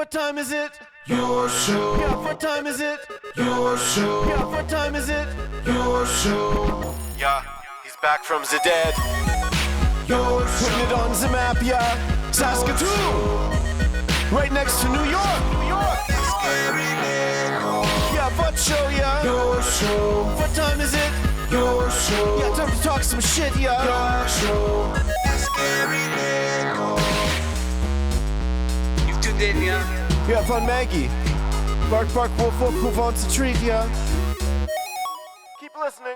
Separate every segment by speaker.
Speaker 1: What time is it? Your show. Yeah, what time is it? Your show. Yeah, what time is it? Your show. Yeah, he's back from the dead. Your show. Putting it on the map, yeah. Saskatoon. Right next to New York. New York. Yeah, what show, yeah. Your show. What time is it? Your show. Yeah, time to talk some shit, yeah. Your show.
Speaker 2: You've tuned in, yeah?
Speaker 1: Yeah, fun Maggie. Bark, bark, wolf, wolf, move on to treat, yeah. Keep listening.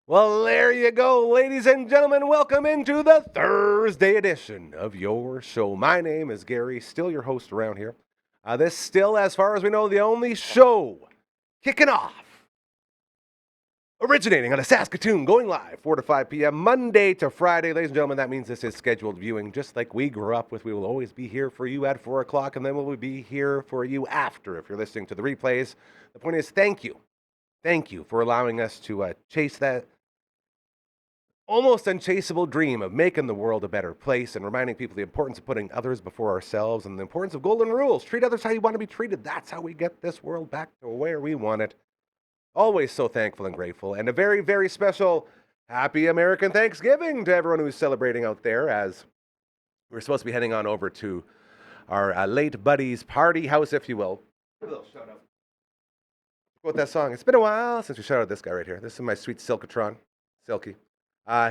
Speaker 3: Well, there you go, ladies and gentlemen. Welcome into the Thursday edition of your show. My name is Gary, still your host around here. This still, as far as we know, the only show kicking off, originating out of Saskatoon, going live 4 to 5 p.m. Monday to Friday. Ladies and gentlemen, that means this is scheduled viewing, just like we grew up with. We will always be here for you at 4 o'clock, and then we'll be here for you after if you're listening to the replays. The point is, thank you. Thank you for allowing us to chase that almost unchaseable dream of making the world a better place and reminding people the importance of putting others before ourselves and the importance of golden rules. Treat others how you want to be treated. That's how we get this world back to where we want it. Always so thankful and grateful. And a very, very special happy American Thanksgiving to everyone who's celebrating out there, as we're supposed to be heading on over to our late buddy's party house, if you will. Give a little shout out. Quote that song. It's been a while since we shouted out this guy right here. This is my sweet Silkatron, Silky.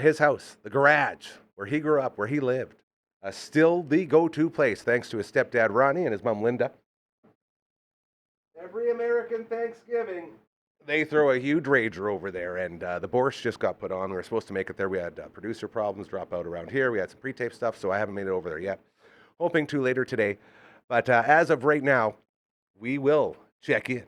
Speaker 3: His house, the garage, where he grew up, where he lived, still the go-to place, thanks to his stepdad, Ronnie, and his mom, Linda. Every American Thanksgiving, they throw a huge rager over there, and the borscht just got put on. We were supposed to make it there. We had producer problems drop out around here. We had some pre-tape stuff, so I haven't made it over there yet. Hoping to later today. But as of right now, we will check in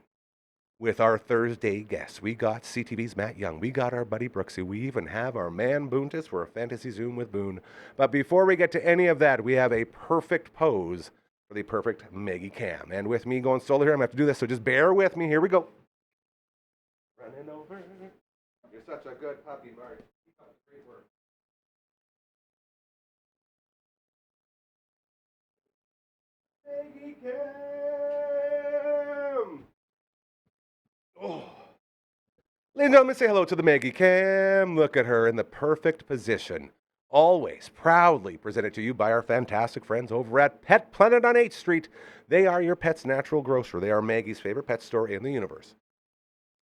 Speaker 3: with our Thursday guests. We got CTV's Matt Young. We got our buddy Brooksie. We even have our man Boontis for a fantasy Zoom with Boone. But before we get to any of that, we have a perfect pose for the perfect Maggie Cam. And with me going solo here, I'm going to have to do this, so just bear with me. Here we go. Running over. You're such a good puppy, Mark. Keep up the great work. Maggie Cam! Oh. Ladies and gentlemen, say hello to the Maggie Cam. Look at her in the perfect position. Always proudly presented to you by our fantastic friends over at Pet Planet on 8th Street. They are your pet's natural grocer. They are Maggie's favorite pet store in the universe.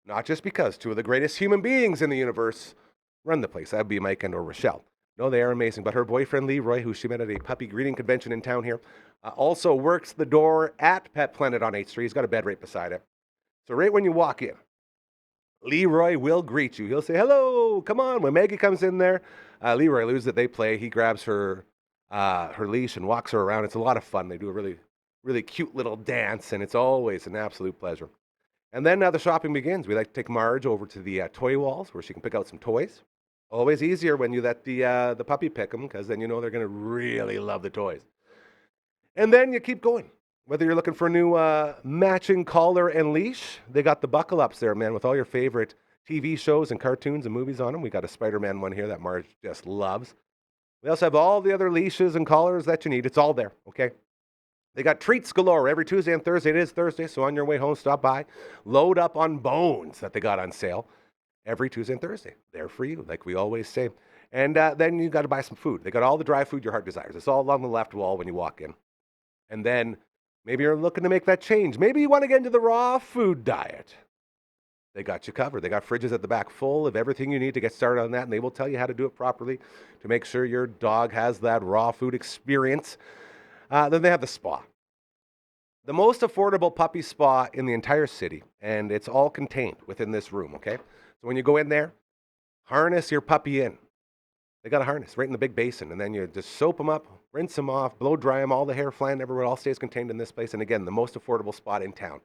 Speaker 3: Not just because two of the greatest human beings in the universe run the place. That would be Mike and or Rochelle. No, they are amazing. But her boyfriend, Leroy, who she met at a puppy greeting convention in town here, also works the door at Pet Planet on 8th Street. He's got a bed right beside it. So right when you walk in, Leroy will greet you. He'll say, hello, come on. When Maggie comes in there, Leroy loses it. They play. He grabs her leash and walks her around. It's a lot of fun. They do a really, really cute little dance, and it's always an absolute pleasure. And then the shopping begins. We like to take Marge over to the toy walls where she can pick out some toys. Always easier when you let the puppy pick them, because then you know they're going to really love the toys. And then you keep going. Whether you're looking for a new matching collar and leash, they got the buckle ups there, man, with all your favorite TV shows and cartoons and movies on them. We got a Spider-Man one here that Marge just loves. We also have all the other leashes and collars that you need. It's all there, okay? They got treats galore every Tuesday and Thursday. It is Thursday, so on your way home, stop by. Load up on bones that they got on sale every Tuesday and Thursday. They're for you, like we always say. And then you got to buy some food. They got all the dry food your heart desires. It's all along the left wall when you walk in. And then maybe you're looking to make that change. Maybe you want to get into the raw food diet. They got you covered. They got fridges at the back full of everything you need to get started on that, and they will tell you how to do it properly to make sure your dog has that raw food experience. Then they have the spa. The most affordable puppy spa in the entire city, and it's all contained within this room, okay? So when you go in there, harness your puppy in. They got a harness right in the big basin, and then you just soap them up, rinse them off, blow dry them, all the hair flying everywhere, all stays contained in this place. And again, the most affordable spot in town.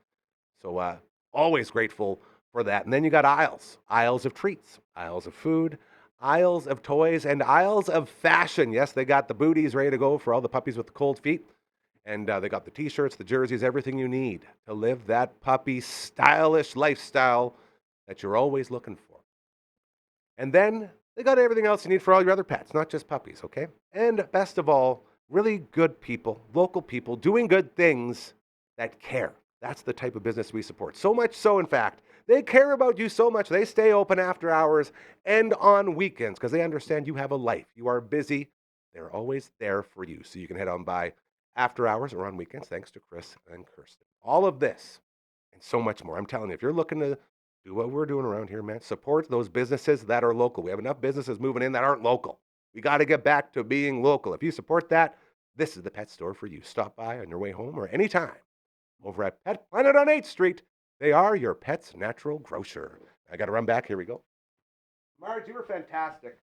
Speaker 3: So always grateful for that. And then you got aisles of treats, aisles of food, aisles of toys, and aisles of fashion. Yes, they got the booties ready to go for all the puppies with the cold feet. And they got the t-shirts, the jerseys, everything you need to live that puppy stylish lifestyle that you're always looking for. And then they got everything else you need for all your other pets, not just puppies, okay? And best of all, really good people, local people, doing good things that care. That's the type of business we support. So much so, in fact, they care about you so much, they stay open after hours and on weekends because they understand you have a life. You are busy. They're always there for you. So you can head on by after hours or on weekends, thanks to Chris and Kirsten. All of this and so much more. I'm telling you, if you're looking to do what we're doing around here, man, support those businesses that are local. We have enough businesses moving in that aren't local. We got to get back to being local. If you support that, this is the pet store for you. Stop by on your way home or anytime over at Pet Planet on 8th Street. They are your pet's natural grocer. I got to run back. Here we go. Marge, you were fantastic.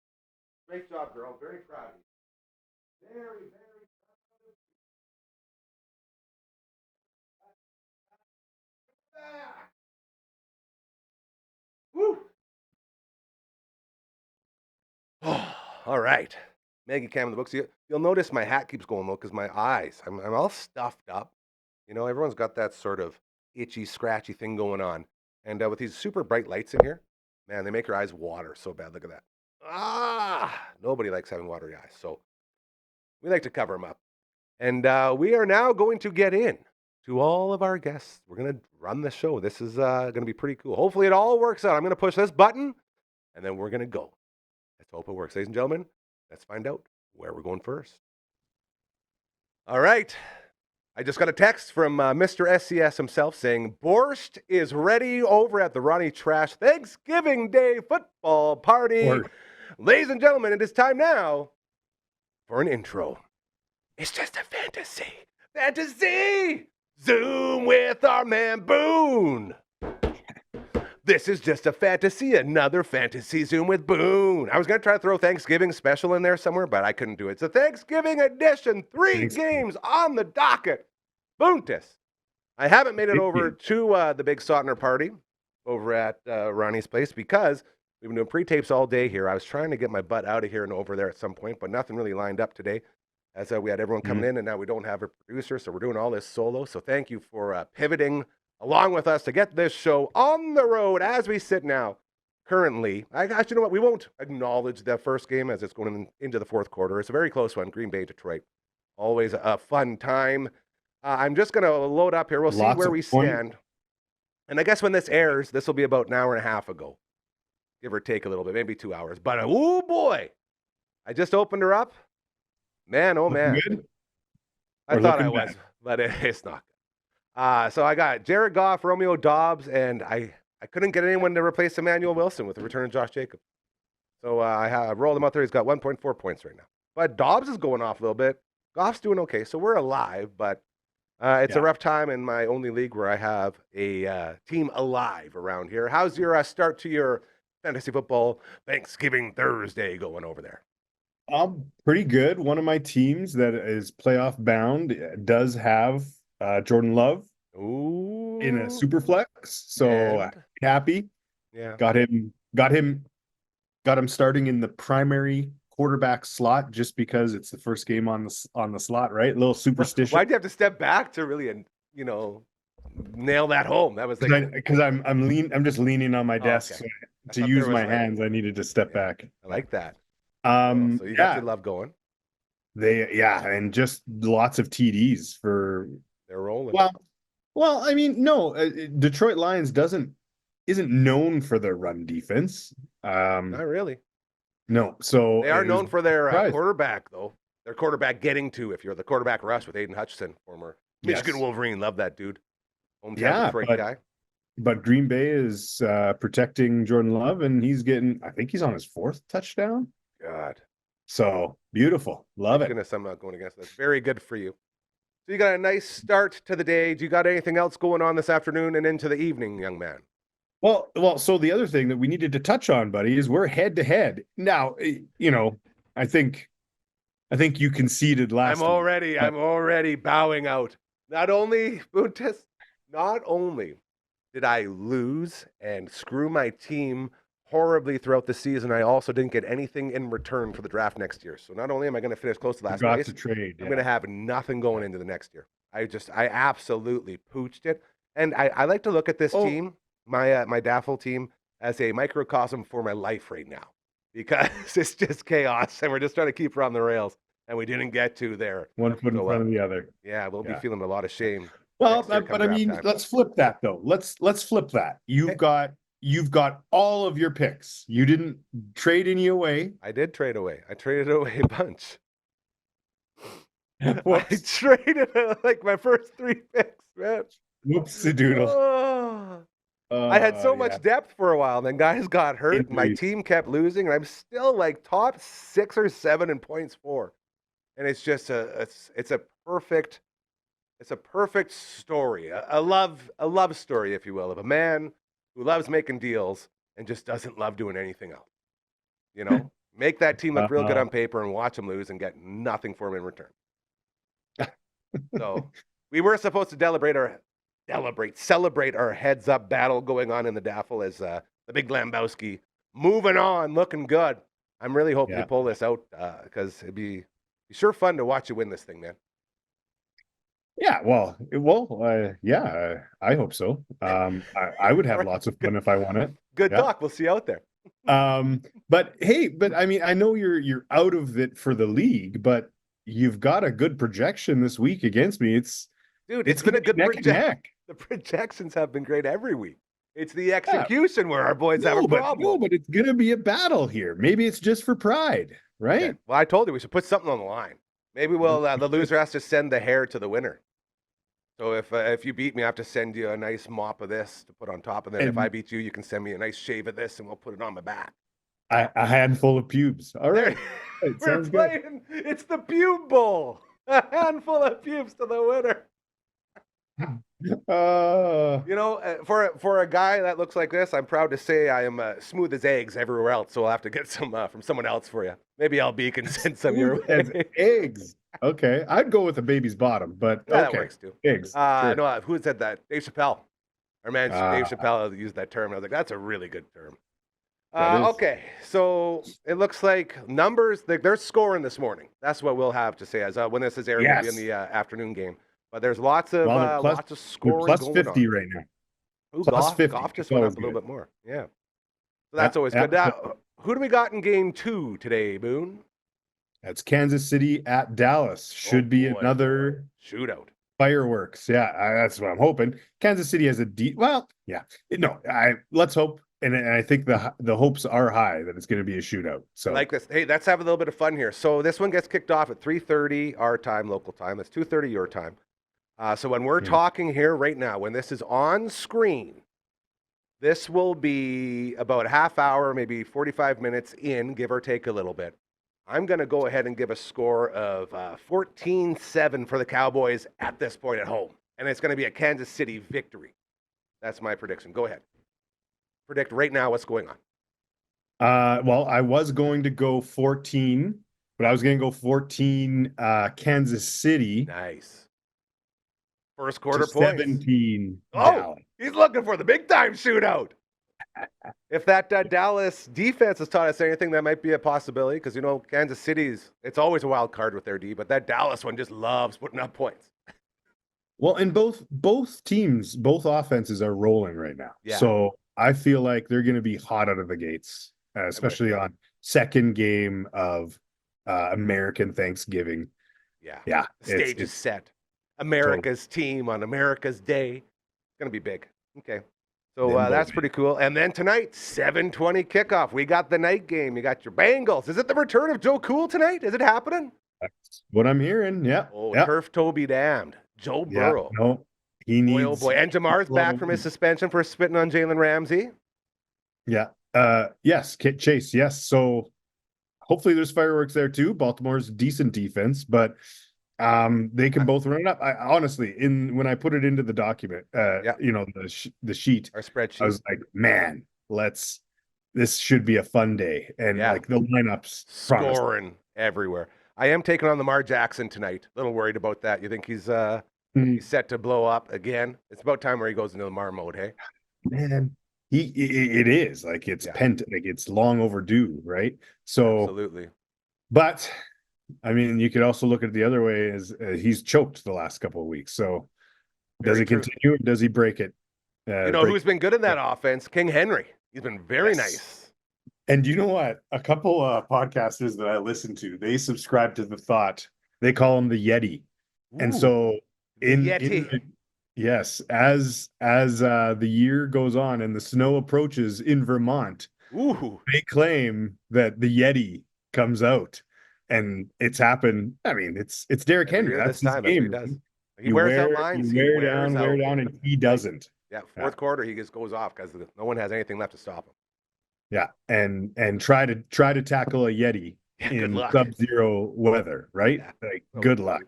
Speaker 3: Great job, girl. Very proud of you. Very, very proud. Woo! Oh, all right. Maggie Cam in the books. You'll notice my hat keeps going low because my eyes, I'm all stuffed up. You know, everyone's got that sort of itchy, scratchy thing going on. And with these super bright lights in here, man, they make your eyes water so bad. Look at that. Nobody likes having watery eyes. So we like to cover them up. And we are now going to get in to all of our guests. We're going to run the show. This is going to be pretty cool. Hopefully it all works out. I'm going to push this button, and then we're going to go. Let's hope it works. Ladies and gentlemen, let's find out where we're going first. All right. I just got a text from Mr. SCS himself saying, Borscht is ready over at the Ronnie Trash Thanksgiving Day football party. Ladies and gentlemen, it is time now for an intro. It's just a fantasy. Fantasy! Zoom with our man Boone. This is just a fantasy, another fantasy Zoom with Boone. I was going to try to throw Thanksgiving special in there somewhere, but I couldn't do it. It's a Thanksgiving edition, 3 games on the docket. Boontis. I haven't made it over to the big Sotner party over at Ronnie's place because we've been doing pre-tapes all day here. I was trying to get my butt out of here and over there at some point, but nothing really lined up today as we had everyone coming in, and now we don't have a producer, so we're doing all this solo. So thank you for pivoting along with us to get this show on the road as we sit now. Currently, you know what? We won't acknowledge the first game as it's going into the fourth quarter. It's a very close one, Green Bay, Detroit. Always a fun time. I'm just going to load up here. We'll see where we stand. And I guess when this airs, this will be about an hour and a half ago, give or take a little bit, maybe 2 hours. But, oh, boy, I just opened her up. Man, oh, man.
Speaker 2: Good?
Speaker 3: I thought I was, but it's not good. So I got Jared Goff, Romeo Dobbs, and I couldn't get anyone to replace Emmanuel Wilson with the return of Josh Jacobs. So I rolled him out there. He's got 1.4 points right now. But Dobbs is going off a little bit. Goff's doing okay. So we're alive, but it's a rough time in my only league where I have a team alive around here. How's your start to your fantasy football Thanksgiving Thursday going over there?
Speaker 2: Pretty good. One of my teams that is playoff bound does have Jordan Love in a super flex. So happy.
Speaker 3: Yeah.
Speaker 2: Got him starting in the primary quarterback slot just because it's the first game on the slot, right? A little superstition.
Speaker 3: Why'd you have to step back to really, nail that home? That was
Speaker 2: because I'm just leaning on my desk to use my hands. I needed to step back.
Speaker 3: I like that.
Speaker 2: So
Speaker 3: you got your Love going.
Speaker 2: And just lots of TDs for
Speaker 3: they're rolling.
Speaker 2: Well, I mean, no, Detroit Lions isn't known for their run defense.
Speaker 3: Not really.
Speaker 2: No, so
Speaker 3: they are known for their quarterback, though. Their quarterback getting to, if you're the quarterback rush with Aiden Hutchinson, former Michigan Wolverine, love that dude. Hometown Detroit guy.
Speaker 2: But Green Bay is protecting Jordan Love, and I think he's on his 4th touchdown.
Speaker 3: God.
Speaker 2: So beautiful. Love it.
Speaker 3: Goodness, I'm not going against this. Very good for you. So you got a nice start to the day. Do you got anything else going on this afternoon and into the evening, young man?
Speaker 2: Well, so the other thing that we needed to touch on, buddy, is we're head to head. Now, I think you conceded last
Speaker 3: I'm already bowing out. Not only did I lose and screw my team horribly throughout the season, I also didn't get anything in return for the draft next year. So not only am I going to finish close to last place, I'm going to have nothing going into the next year. I absolutely pooched it. And I like to look at this team, my Daffel team, as a microcosm for my life right now, because it's just chaos and we're just trying to keep her on the rails. and we didn't get to there.
Speaker 2: One foot in front of the other.
Speaker 3: Yeah, we'll be feeling a lot of shame.
Speaker 2: Well,
Speaker 3: next year come
Speaker 2: but I
Speaker 3: draft
Speaker 2: mean,
Speaker 3: time.
Speaker 2: let's flip that though. Let's flip that. You've got all of your picks. You didn't trade any away.
Speaker 3: I did trade away. I traded away a bunch. I
Speaker 2: Whoops.
Speaker 3: traded like my first 3 picks, man.
Speaker 2: Whoopsie doodle.
Speaker 3: Oh. I had so much depth for a while, and then guys got hurt. My team kept losing, and I'm still like top 6 or 7 in points for. And it's just it's a perfect story, a love story, if you will, of a man who loves making deals and just doesn't love doing anything else. You know, make that team look real good on paper and watch them lose and get nothing for them in return. So we were supposed to celebrate our heads up battle going on in the Daffel as the big Lambowski moving on, looking good. I'm really hoping to pull this out because it'd be sure fun to watch you win this thing, man.
Speaker 2: Yeah, I hope so. I would have lots of fun if I won it.
Speaker 3: Good talk. We'll see you out there.
Speaker 2: But I mean, I know you're out of it for the league, but you've got a good projection this week against me. It's
Speaker 3: been a good projection. The projections have been great every week. It's the execution where our boys have a problem.
Speaker 2: But it's gonna be a battle here. Maybe it's just for pride, right?
Speaker 3: Okay. Well, I told you we should put something on the line. Maybe the loser has to send the hair to the winner. So if you beat me, I have to send you a nice mop of this to put on top, and then if I beat you, you can send me a nice shave of this, and we'll put it on my back.
Speaker 2: A handful of pubes. All right.
Speaker 3: We're playing. It's the pube bowl. A handful of pubes to the winner. You know, for a guy that looks like this, I'm proud to say I am smooth as eggs everywhere else. So I'll have to get some from someone else for you. Maybe LB can send some your way.
Speaker 2: As eggs. Okay, I'd go with a baby's bottom, but okay.
Speaker 3: That works too.
Speaker 2: Eggs.
Speaker 3: Sure. No, who said that? Dave Chappelle. Our man Dave Chappelle used that term. I was like, that's a really good term. Okay, so it looks like numbers. They're scoring this morning. That's what we'll have to say as when this is airing. Yes. Will be in the afternoon game. But there's lots of scoring
Speaker 2: plus
Speaker 3: going
Speaker 2: 50
Speaker 3: on.
Speaker 2: right now.
Speaker 3: Ooh, plus 50. Goff just went up a little bit more. Yeah, so that's always good. Who do we got in game 2 today, Boone?
Speaker 2: That's Kansas City at Dallas. Should be another
Speaker 3: shootout.
Speaker 2: Fireworks. Yeah, that's what I'm hoping. Kansas City has let's hope. And I think the hopes are high that it's going to be a shootout. So
Speaker 3: I like this. Hey, let's have a little bit of fun here. So this one gets kicked off at 3:30 our time, local time. That's 2:30 your time. So when we're talking here right now, when this is on screen, this will be about a half hour, maybe 45 minutes in, give or take a little bit. I'm going to go ahead and give a score of 14-7 for the Cowboys at this point at home. And it's going to be a Kansas City victory. That's my prediction. Go ahead. Predict right now what's going on.
Speaker 2: Well, I was going to go 14, but I was going to go 14 Kansas City.
Speaker 3: Nice. First quarter points.
Speaker 2: 17
Speaker 3: Dallas. He's looking for the big time shootout. If that Dallas defense has taught us anything, that might be a possibility because, you know, Kansas City's, it's always a wild card with their D, but that Dallas one just loves putting up points.
Speaker 2: Well, and both teams, both offenses are rolling right now.
Speaker 3: Yeah.
Speaker 2: So I feel like they're going to be hot out of the gates, especially on second game of American Thanksgiving.
Speaker 3: Yeah.
Speaker 2: Yeah.
Speaker 3: The stage is set. America's team on America's Day. It's going to be big. Okay. So that's pretty cool. And then tonight, 7:20 kickoff. We got the night game. You got your Bengals. Is it the return of Joe Cool tonight? Is it happening?
Speaker 2: That's what I'm hearing. Yeah.
Speaker 3: Oh, Turf Toe be damned. Joe Burrow.
Speaker 2: No, he needs.
Speaker 3: Boy. And Jamar's back from his suspension for spitting on Jalen Ramsey.
Speaker 2: Yeah. Yes. Kit Chase. Yes. So hopefully there's fireworks there too. Baltimore's decent defense, but they can both run it up. I honestly, when I put it into the document, you know, the sheet,
Speaker 3: our spreadsheet,
Speaker 2: I was like, man, this should be a fun day. And like the lineups
Speaker 3: scoring everywhere. I am taking on Lamar Jackson tonight. A little worried about that. You think he's set to blow up again? It's about time where he goes into Lamar mode, hey?
Speaker 2: Man, it is like it's it's long overdue, right? So
Speaker 3: absolutely.
Speaker 2: But I mean, you could also look at it the other way as he's choked the last couple of weeks. So does he continue or does he break it?
Speaker 3: You know who's been good in that offense? King Henry. He's been very nice.
Speaker 2: And you know what? A couple podcasters that I listen to, they subscribe to the thought. They call him the Yeti. And
Speaker 3: Ooh,
Speaker 2: so
Speaker 3: the
Speaker 2: in
Speaker 3: Yeti.
Speaker 2: yes, as the year goes on and the snow approaches in Vermont,
Speaker 3: Ooh.
Speaker 2: they claim that the Yeti comes out. And it's happened. I mean, it's Derrick
Speaker 3: Every
Speaker 2: Henry.
Speaker 3: year
Speaker 2: That's
Speaker 3: this
Speaker 2: his
Speaker 3: time, that's what he
Speaker 2: game.
Speaker 3: does. He
Speaker 2: You
Speaker 3: wears out
Speaker 2: wear
Speaker 3: lines.
Speaker 2: you
Speaker 3: He
Speaker 2: wear
Speaker 3: wears
Speaker 2: down,
Speaker 3: out.
Speaker 2: and he doesn't.
Speaker 3: Yeah, fourth quarter, he just goes off because no one has anything left to stop him.
Speaker 2: Yeah, and try to tackle a Yeti
Speaker 3: Yeah, good
Speaker 2: in
Speaker 3: luck.
Speaker 2: sub-zero weather, right?
Speaker 3: Yeah.
Speaker 2: Like,
Speaker 3: So
Speaker 2: good
Speaker 3: good.
Speaker 2: luck.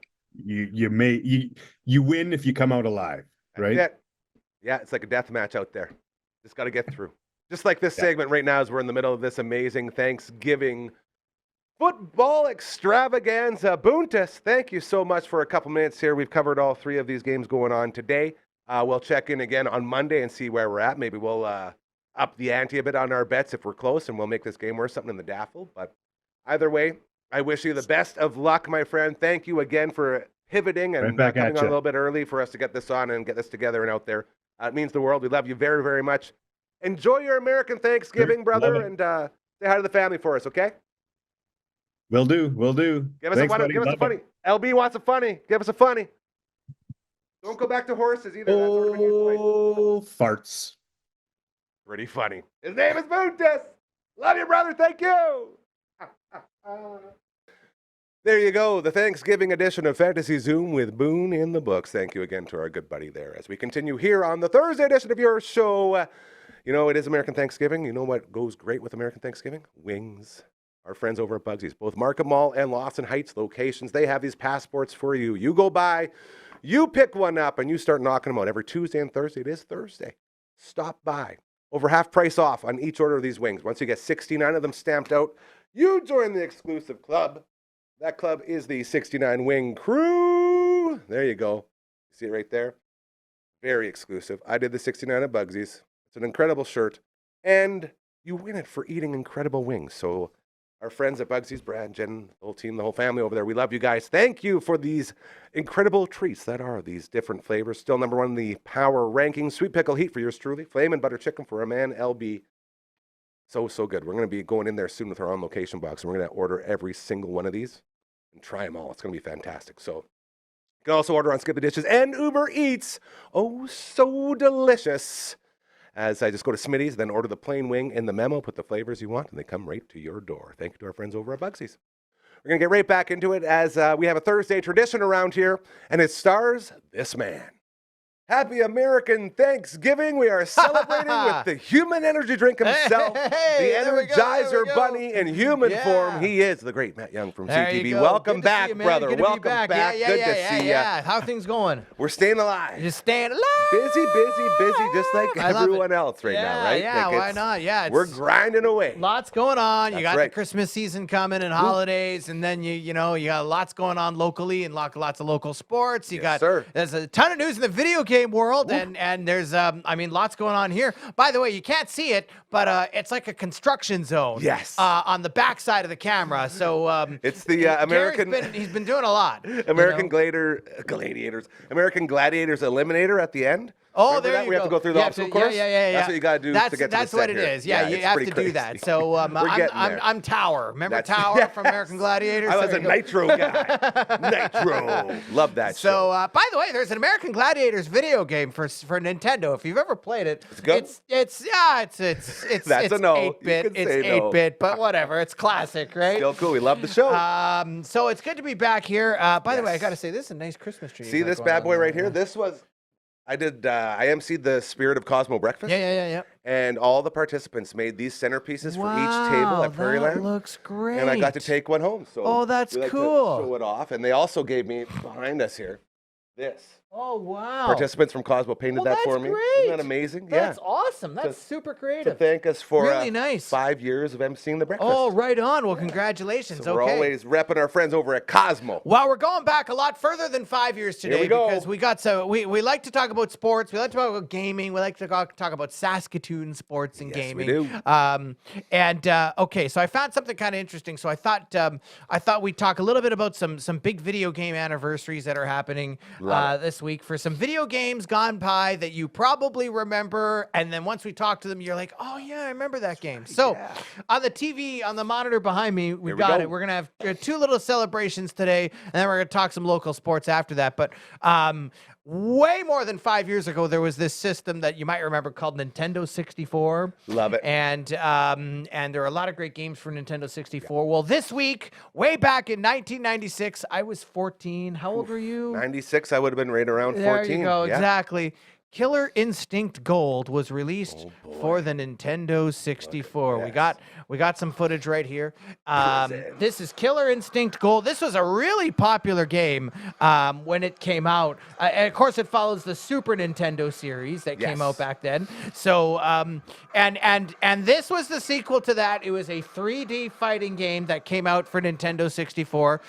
Speaker 2: You win if you come out alive, right?
Speaker 3: That's it. Yeah, it's like a death match out there. Just got to get through. Just like this
Speaker 2: Yeah.
Speaker 3: segment right now, as we're in the middle of this amazing Thanksgiving football extravaganza. Boontis, thank you so much for a couple minutes here. We've covered all three of these games going on today. We'll check in again on Monday and see where we're at. Maybe we'll up the ante a bit on our bets if we're close, and we'll make this game worth something in the daffle. But either way, I wish you the best of luck, my friend. Thank you again for pivoting and
Speaker 2: Right back
Speaker 3: coming
Speaker 2: at
Speaker 3: on a
Speaker 2: ya.
Speaker 3: little bit early for us to get this on and get this together and out there. It means the world. We love you very, very much. Enjoy your American Thanksgiving,
Speaker 2: Sure.
Speaker 3: brother,
Speaker 2: Love it.
Speaker 3: and say hi to the family for us, okay?
Speaker 2: Will do.
Speaker 3: Give us
Speaker 2: Thanks,
Speaker 3: a funny.
Speaker 2: buddy.
Speaker 3: Give us a
Speaker 2: Love
Speaker 3: funny.
Speaker 2: it.
Speaker 3: LB wants a funny. Give us a funny. Don't go back to horses either. That's already been used twice.
Speaker 2: Oh, farts.
Speaker 3: Pretty funny. His name is Boontis. Love you, brother. Thank you. There you go. The Thanksgiving edition of Fantasy Zoom with Boone in the books. Thank you again to our good buddy there. As we continue here on the Thursday edition of your show, you know, it is American Thanksgiving. You know what goes great with American Thanksgiving? Wings. Our friends over at Bugsy's, both Markham Mall and Lawson Heights locations, they have these passports for you. You go by, you pick one up, and you start knocking them out every Tuesday and Thursday. It is Thursday. Stop by. Over half price off on each order of these wings. Once you get 69 of them stamped out, you join the exclusive club. That club is the 69 Wing Crew. There you go. See it right there? Very exclusive. I did the 69 at Bugsy's. It's an incredible shirt. And you win it for eating incredible wings. So our friends at Bugsy's, Brad, Jen, the whole team, the whole family over there, we love you guys. Thank you for these incredible treats that are these different flavors. Still number one in the power ranking. Sweet pickle heat for yours truly. Flame and butter chicken for a man, LB. So good. We're going to be going in there soon with our on location box, and we're going to order every single one of these and try them all. It's going to be fantastic. So you can also order on Skip the Dishes and Uber Eats. Oh, so delicious. As I just go to Smitty's, then order the plain wing in the memo, put the flavors you want, and they come right to your door. Thank you to our friends over at Bugsy's. We're going to get right back into it as we have a Thursday tradition around here, and it stars this man. Happy American Thanksgiving. We are celebrating with the human energy drink himself, the
Speaker 4: there we
Speaker 3: Energizer
Speaker 4: go.
Speaker 3: Bunny in human
Speaker 4: Yeah.
Speaker 3: form. He is the great Matt Young from
Speaker 4: There you
Speaker 3: CTV.
Speaker 4: go.
Speaker 3: Welcome
Speaker 4: Good to
Speaker 3: back,
Speaker 4: see you, man.
Speaker 3: brother.
Speaker 4: Good to be
Speaker 3: Welcome
Speaker 4: back.
Speaker 3: back.
Speaker 4: Yeah,
Speaker 3: Good
Speaker 4: yeah,
Speaker 3: to
Speaker 4: yeah,
Speaker 3: see you.
Speaker 4: yeah. How things going?
Speaker 3: We're staying alive.
Speaker 4: Just staying alive.
Speaker 3: Busy, just like
Speaker 4: I love
Speaker 3: everyone
Speaker 4: it.
Speaker 3: else right
Speaker 4: Yeah,
Speaker 3: now, right?
Speaker 4: yeah,
Speaker 3: Like,
Speaker 4: why
Speaker 3: it's-
Speaker 4: not? Yeah,
Speaker 3: We're
Speaker 4: it's-
Speaker 3: grinding away.
Speaker 4: Lots going on. You
Speaker 3: That's
Speaker 4: got
Speaker 3: right.
Speaker 4: the Christmas season coming and holidays, and then you got lots going on locally and lots of local sports. You
Speaker 3: Yes,
Speaker 4: got
Speaker 3: sir.
Speaker 4: there's a ton of news in the video game world, and there's lots going on here. By the way, you can't see it, but it's like a construction zone.
Speaker 3: Yes.
Speaker 4: On the back side of the camera. So
Speaker 3: It's the
Speaker 4: Gary's
Speaker 3: American
Speaker 4: he's been doing a lot.
Speaker 3: American Gladiators Eliminator at the end.
Speaker 4: Oh,
Speaker 3: Remember
Speaker 4: there
Speaker 3: that?
Speaker 4: you
Speaker 3: We have to go through the
Speaker 4: You have
Speaker 3: obstacle
Speaker 4: to-
Speaker 3: course.
Speaker 4: Yeah.
Speaker 3: That's what you got to do to get to the
Speaker 4: That's what
Speaker 3: set
Speaker 4: it
Speaker 3: here.
Speaker 4: is. Yeah, you
Speaker 3: it's
Speaker 4: have to
Speaker 3: pretty
Speaker 4: do
Speaker 3: crazy.
Speaker 4: that. So
Speaker 3: We're getting there.
Speaker 4: I'm Tower. Remember
Speaker 3: That's-
Speaker 4: Tower
Speaker 3: yes.
Speaker 4: from American Gladiators?
Speaker 3: I was
Speaker 4: There
Speaker 3: a
Speaker 4: you go.
Speaker 3: Nitro guy. Nitro. Love that show.
Speaker 4: So, by the way, there's an American Gladiators video game for Nintendo. If you've ever played it,
Speaker 3: good?
Speaker 4: it's
Speaker 3: That's
Speaker 4: it's
Speaker 3: a no. You
Speaker 4: 8-bit.
Speaker 3: can
Speaker 4: It's
Speaker 3: say no.
Speaker 4: 8-bit, but whatever. It's classic, right?
Speaker 3: Still cool. We love the show.
Speaker 4: So it's good to be back here. By the way, I
Speaker 3: Yes.
Speaker 4: got to say, this is a nice Christmas tree.
Speaker 3: See
Speaker 4: you got
Speaker 3: this
Speaker 4: going
Speaker 3: bad
Speaker 4: on
Speaker 3: boy
Speaker 4: there.
Speaker 3: right here? This was, I emceed the Spirit of Cosmo breakfast.
Speaker 4: Yeah.
Speaker 3: And all the participants made these centerpieces for each table at Prairie
Speaker 4: that
Speaker 3: Land.
Speaker 4: looks great.
Speaker 3: And I got to take one home. So
Speaker 4: Oh, that's
Speaker 3: we like to
Speaker 4: cool.
Speaker 3: show it off. And they also gave me, behind us here, this.
Speaker 4: Oh, wow.
Speaker 3: Participants from Cosmo painted
Speaker 4: Well,
Speaker 3: that for
Speaker 4: that's
Speaker 3: me.
Speaker 4: great.
Speaker 3: Isn't that amazing?
Speaker 4: That's awesome. That's
Speaker 3: To-
Speaker 4: super
Speaker 3: To
Speaker 4: creative.
Speaker 3: thank us for
Speaker 4: Really nice.
Speaker 3: 5 years of emceeing the breakfast.
Speaker 4: Oh, right on. Well, congratulations.
Speaker 3: So we're
Speaker 4: Okay.
Speaker 3: always repping our friends over at Cosmo.
Speaker 4: Well, we're going back a lot further than 5 years today
Speaker 3: we go.
Speaker 4: because we like to talk about sports. We like to talk about gaming. We like to talk about Saskatoon sports and
Speaker 3: Yes, we
Speaker 4: gaming.
Speaker 3: do.
Speaker 4: Okay, so I found something kind of interesting. So I thought we'd talk a little bit about some big video game anniversaries that are happening. this week for some video games gone by that you probably remember. And then once we talk to them, you're like, oh, yeah, I remember that game. So on the TV, on the monitor behind me, we got it. We're going to have two little celebrations today, and then we're going to talk some local sports after that. But way more than 5 years ago, there was this system that you might remember called Nintendo 64.
Speaker 3: Love it.
Speaker 4: And there are a lot of great games for Nintendo 64. Well, this week, way back in 1996, I was 14. How old were you?
Speaker 3: 96, I would have been right around 14.
Speaker 4: There you go,
Speaker 3: Yeah.
Speaker 4: exactly. Killer Instinct Gold was released for the Nintendo 64.
Speaker 3: Yes.
Speaker 4: We got some footage right here. This is Killer Instinct Gold. This was a really popular game when it came out. And of course, it follows the Super Nintendo series that came out back then. So, and this was the sequel to that. It was a 3D fighting game that came out for Nintendo 64.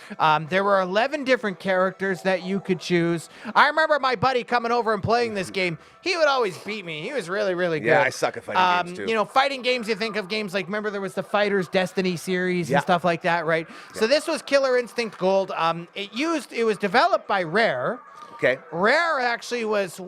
Speaker 4: There were 11 different characters that you could choose. I remember my buddy coming over and playing this game. He would always beat me. He was really, really good.
Speaker 3: Yeah, I suck at fighting games too.
Speaker 4: You know, fighting games, you think of games like, remember there was the Fighters Destiny series and stuff like that, right? So this was Killer Instinct Gold. It was developed by Rare.
Speaker 3: Okay.
Speaker 4: Rare actually was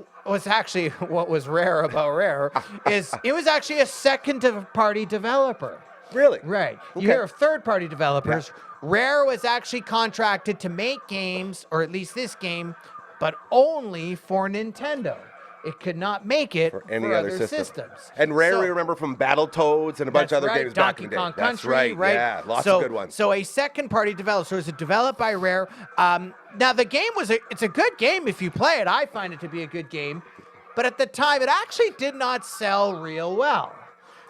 Speaker 4: actually what was rare about Rare is it was actually a second party developer.
Speaker 3: Really?
Speaker 4: Right.
Speaker 3: Okay.
Speaker 4: You hear of third-party developers. Rare was actually contracted to make games, or at least this game, but only for Nintendo. It could not make it for
Speaker 3: any
Speaker 4: other
Speaker 3: other
Speaker 4: systems.
Speaker 3: And Rare, we remember from Battletoads and a bunch of other games back in the day.
Speaker 4: Donkey Kong
Speaker 3: That's
Speaker 4: Country,
Speaker 3: right. Yeah, lots of good ones.
Speaker 4: So a second-party developer. So it was developed by Rare. Now the game it's a good game if you play it. I find it to be a good game, but at the time it actually did not sell real well.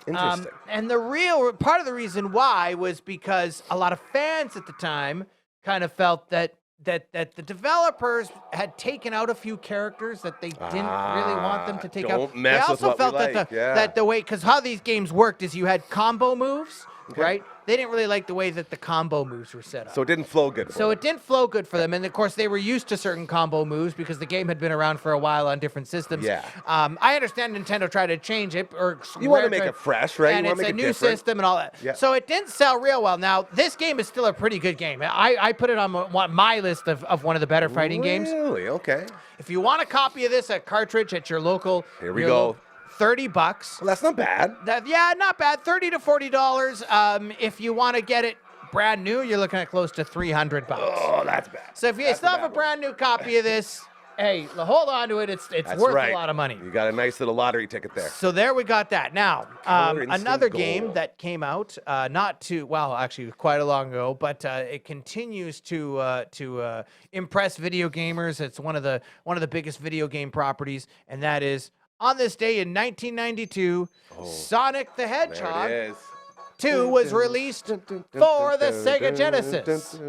Speaker 3: Interesting.
Speaker 4: And the real part of the reason why was because a lot of fans at the time kind of felt that the developers had taken out a few characters that they didn't really want them to take out.
Speaker 3: Don't mess
Speaker 4: They
Speaker 3: with
Speaker 4: also
Speaker 3: what
Speaker 4: felt
Speaker 3: we like.
Speaker 4: that the way, because how these games worked is you had combo moves, right? They didn't really like the way that the combo moves were set up.
Speaker 3: So it didn't flow good for them.
Speaker 4: It didn't flow good for them. And of course, they were used to certain combo moves because the game had been around for a while on different systems.
Speaker 3: Yeah.
Speaker 4: I understand Nintendo tried to change it.
Speaker 3: You want to make it fresh, right?
Speaker 4: And
Speaker 3: You
Speaker 4: it's
Speaker 3: want
Speaker 4: a
Speaker 3: to make it
Speaker 4: new
Speaker 3: different.
Speaker 4: system and all that.
Speaker 3: Yeah.
Speaker 4: So it didn't sell real well. Now, this game is still a pretty good game. I put it on my list of one of the better fighting games.
Speaker 3: Really? Okay.
Speaker 4: If you want a copy of this, a cartridge at your local...
Speaker 3: Here we go.
Speaker 4: $30.
Speaker 3: Well, that's not bad.
Speaker 4: Yeah, not bad. $30 to $40. If you want to get it brand new, you're looking at close to $300.
Speaker 3: Oh, that's bad.
Speaker 4: So if you still have a brand new copy of this, hey, hold on to it. It's worth a lot of money.
Speaker 3: You got a nice little lottery ticket there.
Speaker 4: So there we got that. Now,
Speaker 3: Killer Instinct
Speaker 4: another
Speaker 3: Gold.
Speaker 4: game that came out actually quite a long ago, but it continues to impress video gamers. It's one of the biggest video game properties, and that is on this day in 1992, Sonic the Hedgehog
Speaker 3: There it is.
Speaker 4: 2 was released for the Sega Genesis.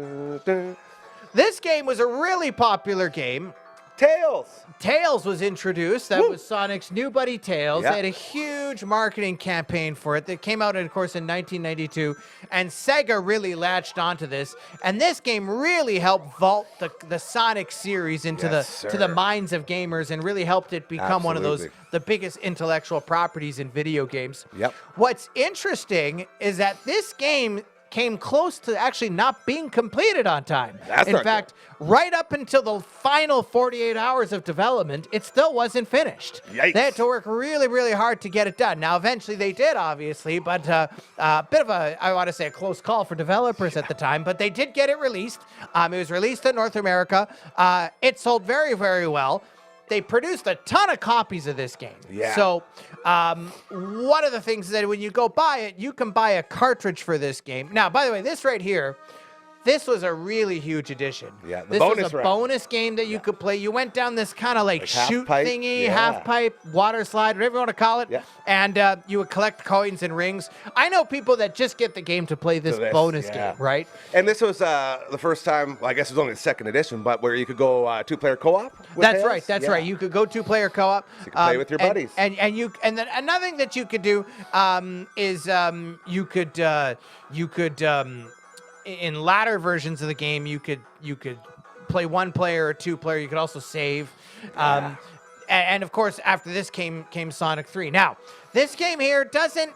Speaker 4: This game was a really popular game.
Speaker 3: Tails.
Speaker 4: Tails was introduced. That was Sonic's new buddy Tails.
Speaker 3: Yeah.
Speaker 4: They had a huge marketing campaign for it that came out, of course, in 1992. And Sega really latched onto this. And this game really helped vault the Sonic series into to the minds of gamers and really helped it become one of the biggest intellectual properties in video games.
Speaker 3: Yep.
Speaker 4: What's interesting is that this game came close to actually not being completed on time.
Speaker 3: That's
Speaker 4: in
Speaker 3: not
Speaker 4: fact, right up until the final 48 hours of development, it still wasn't finished.
Speaker 3: Yikes.
Speaker 4: They had to work really, really hard to get it done. Now, eventually they did, obviously, but a bit of I want to say, a close call for developers at the time, but they did get it released. It was released in North America. It sold very, very well. They produced a ton of copies of this game.
Speaker 3: Yeah.
Speaker 4: So one of the things is that when you go buy it, you can buy a cartridge for this game. Now, by the way, this right here, this was a really huge edition.
Speaker 3: Yeah, the
Speaker 4: this
Speaker 3: bonus
Speaker 4: was a
Speaker 3: round.
Speaker 4: bonus game that you could play. You went down this kind of like
Speaker 3: half
Speaker 4: shoot
Speaker 3: pipe?
Speaker 4: thingy,
Speaker 3: Yeah.
Speaker 4: half pipe, water slide, whatever you want to call it.
Speaker 3: Yeah.
Speaker 4: And you would collect coins and rings. I know people that just get the game to play this bonus game, right?
Speaker 3: And this was the first time, well, I guess it was only the second edition, but where you could go two-player co-op with
Speaker 4: That's
Speaker 3: Tails?
Speaker 4: right. That's right. You could go two-player co-op.
Speaker 3: So you could play with your buddies.
Speaker 4: And then another thing that you could do is you could in latter versions of the game you could play one player or two player. You could also save. And of course, after this came Sonic 3. Now, This game here doesn't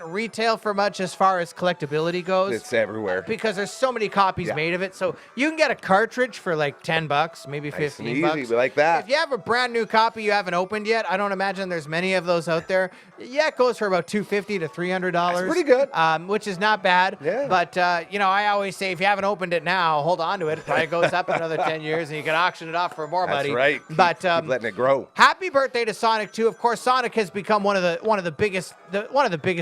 Speaker 4: retail for much as far as collectability goes.
Speaker 3: It's everywhere.
Speaker 4: Because there's so many copies made of it. So you can get a cartridge for like $10, maybe
Speaker 3: Nice and
Speaker 4: $15.
Speaker 3: easy, we like that.
Speaker 4: If you have a brand new copy you haven't opened yet, I don't imagine there's many of those out there. Yeah, it goes for about $250 to $300.
Speaker 3: That's pretty good.
Speaker 4: Which is not bad.
Speaker 3: Yeah.
Speaker 4: But, I always say if you haven't opened it now, hold on to it. It probably goes up another 10 years and you can auction it off for more money.
Speaker 3: That's right.
Speaker 4: But
Speaker 3: Keep letting it grow.
Speaker 4: happy birthday to Sonic 2. Of course, Sonic has become one of the biggest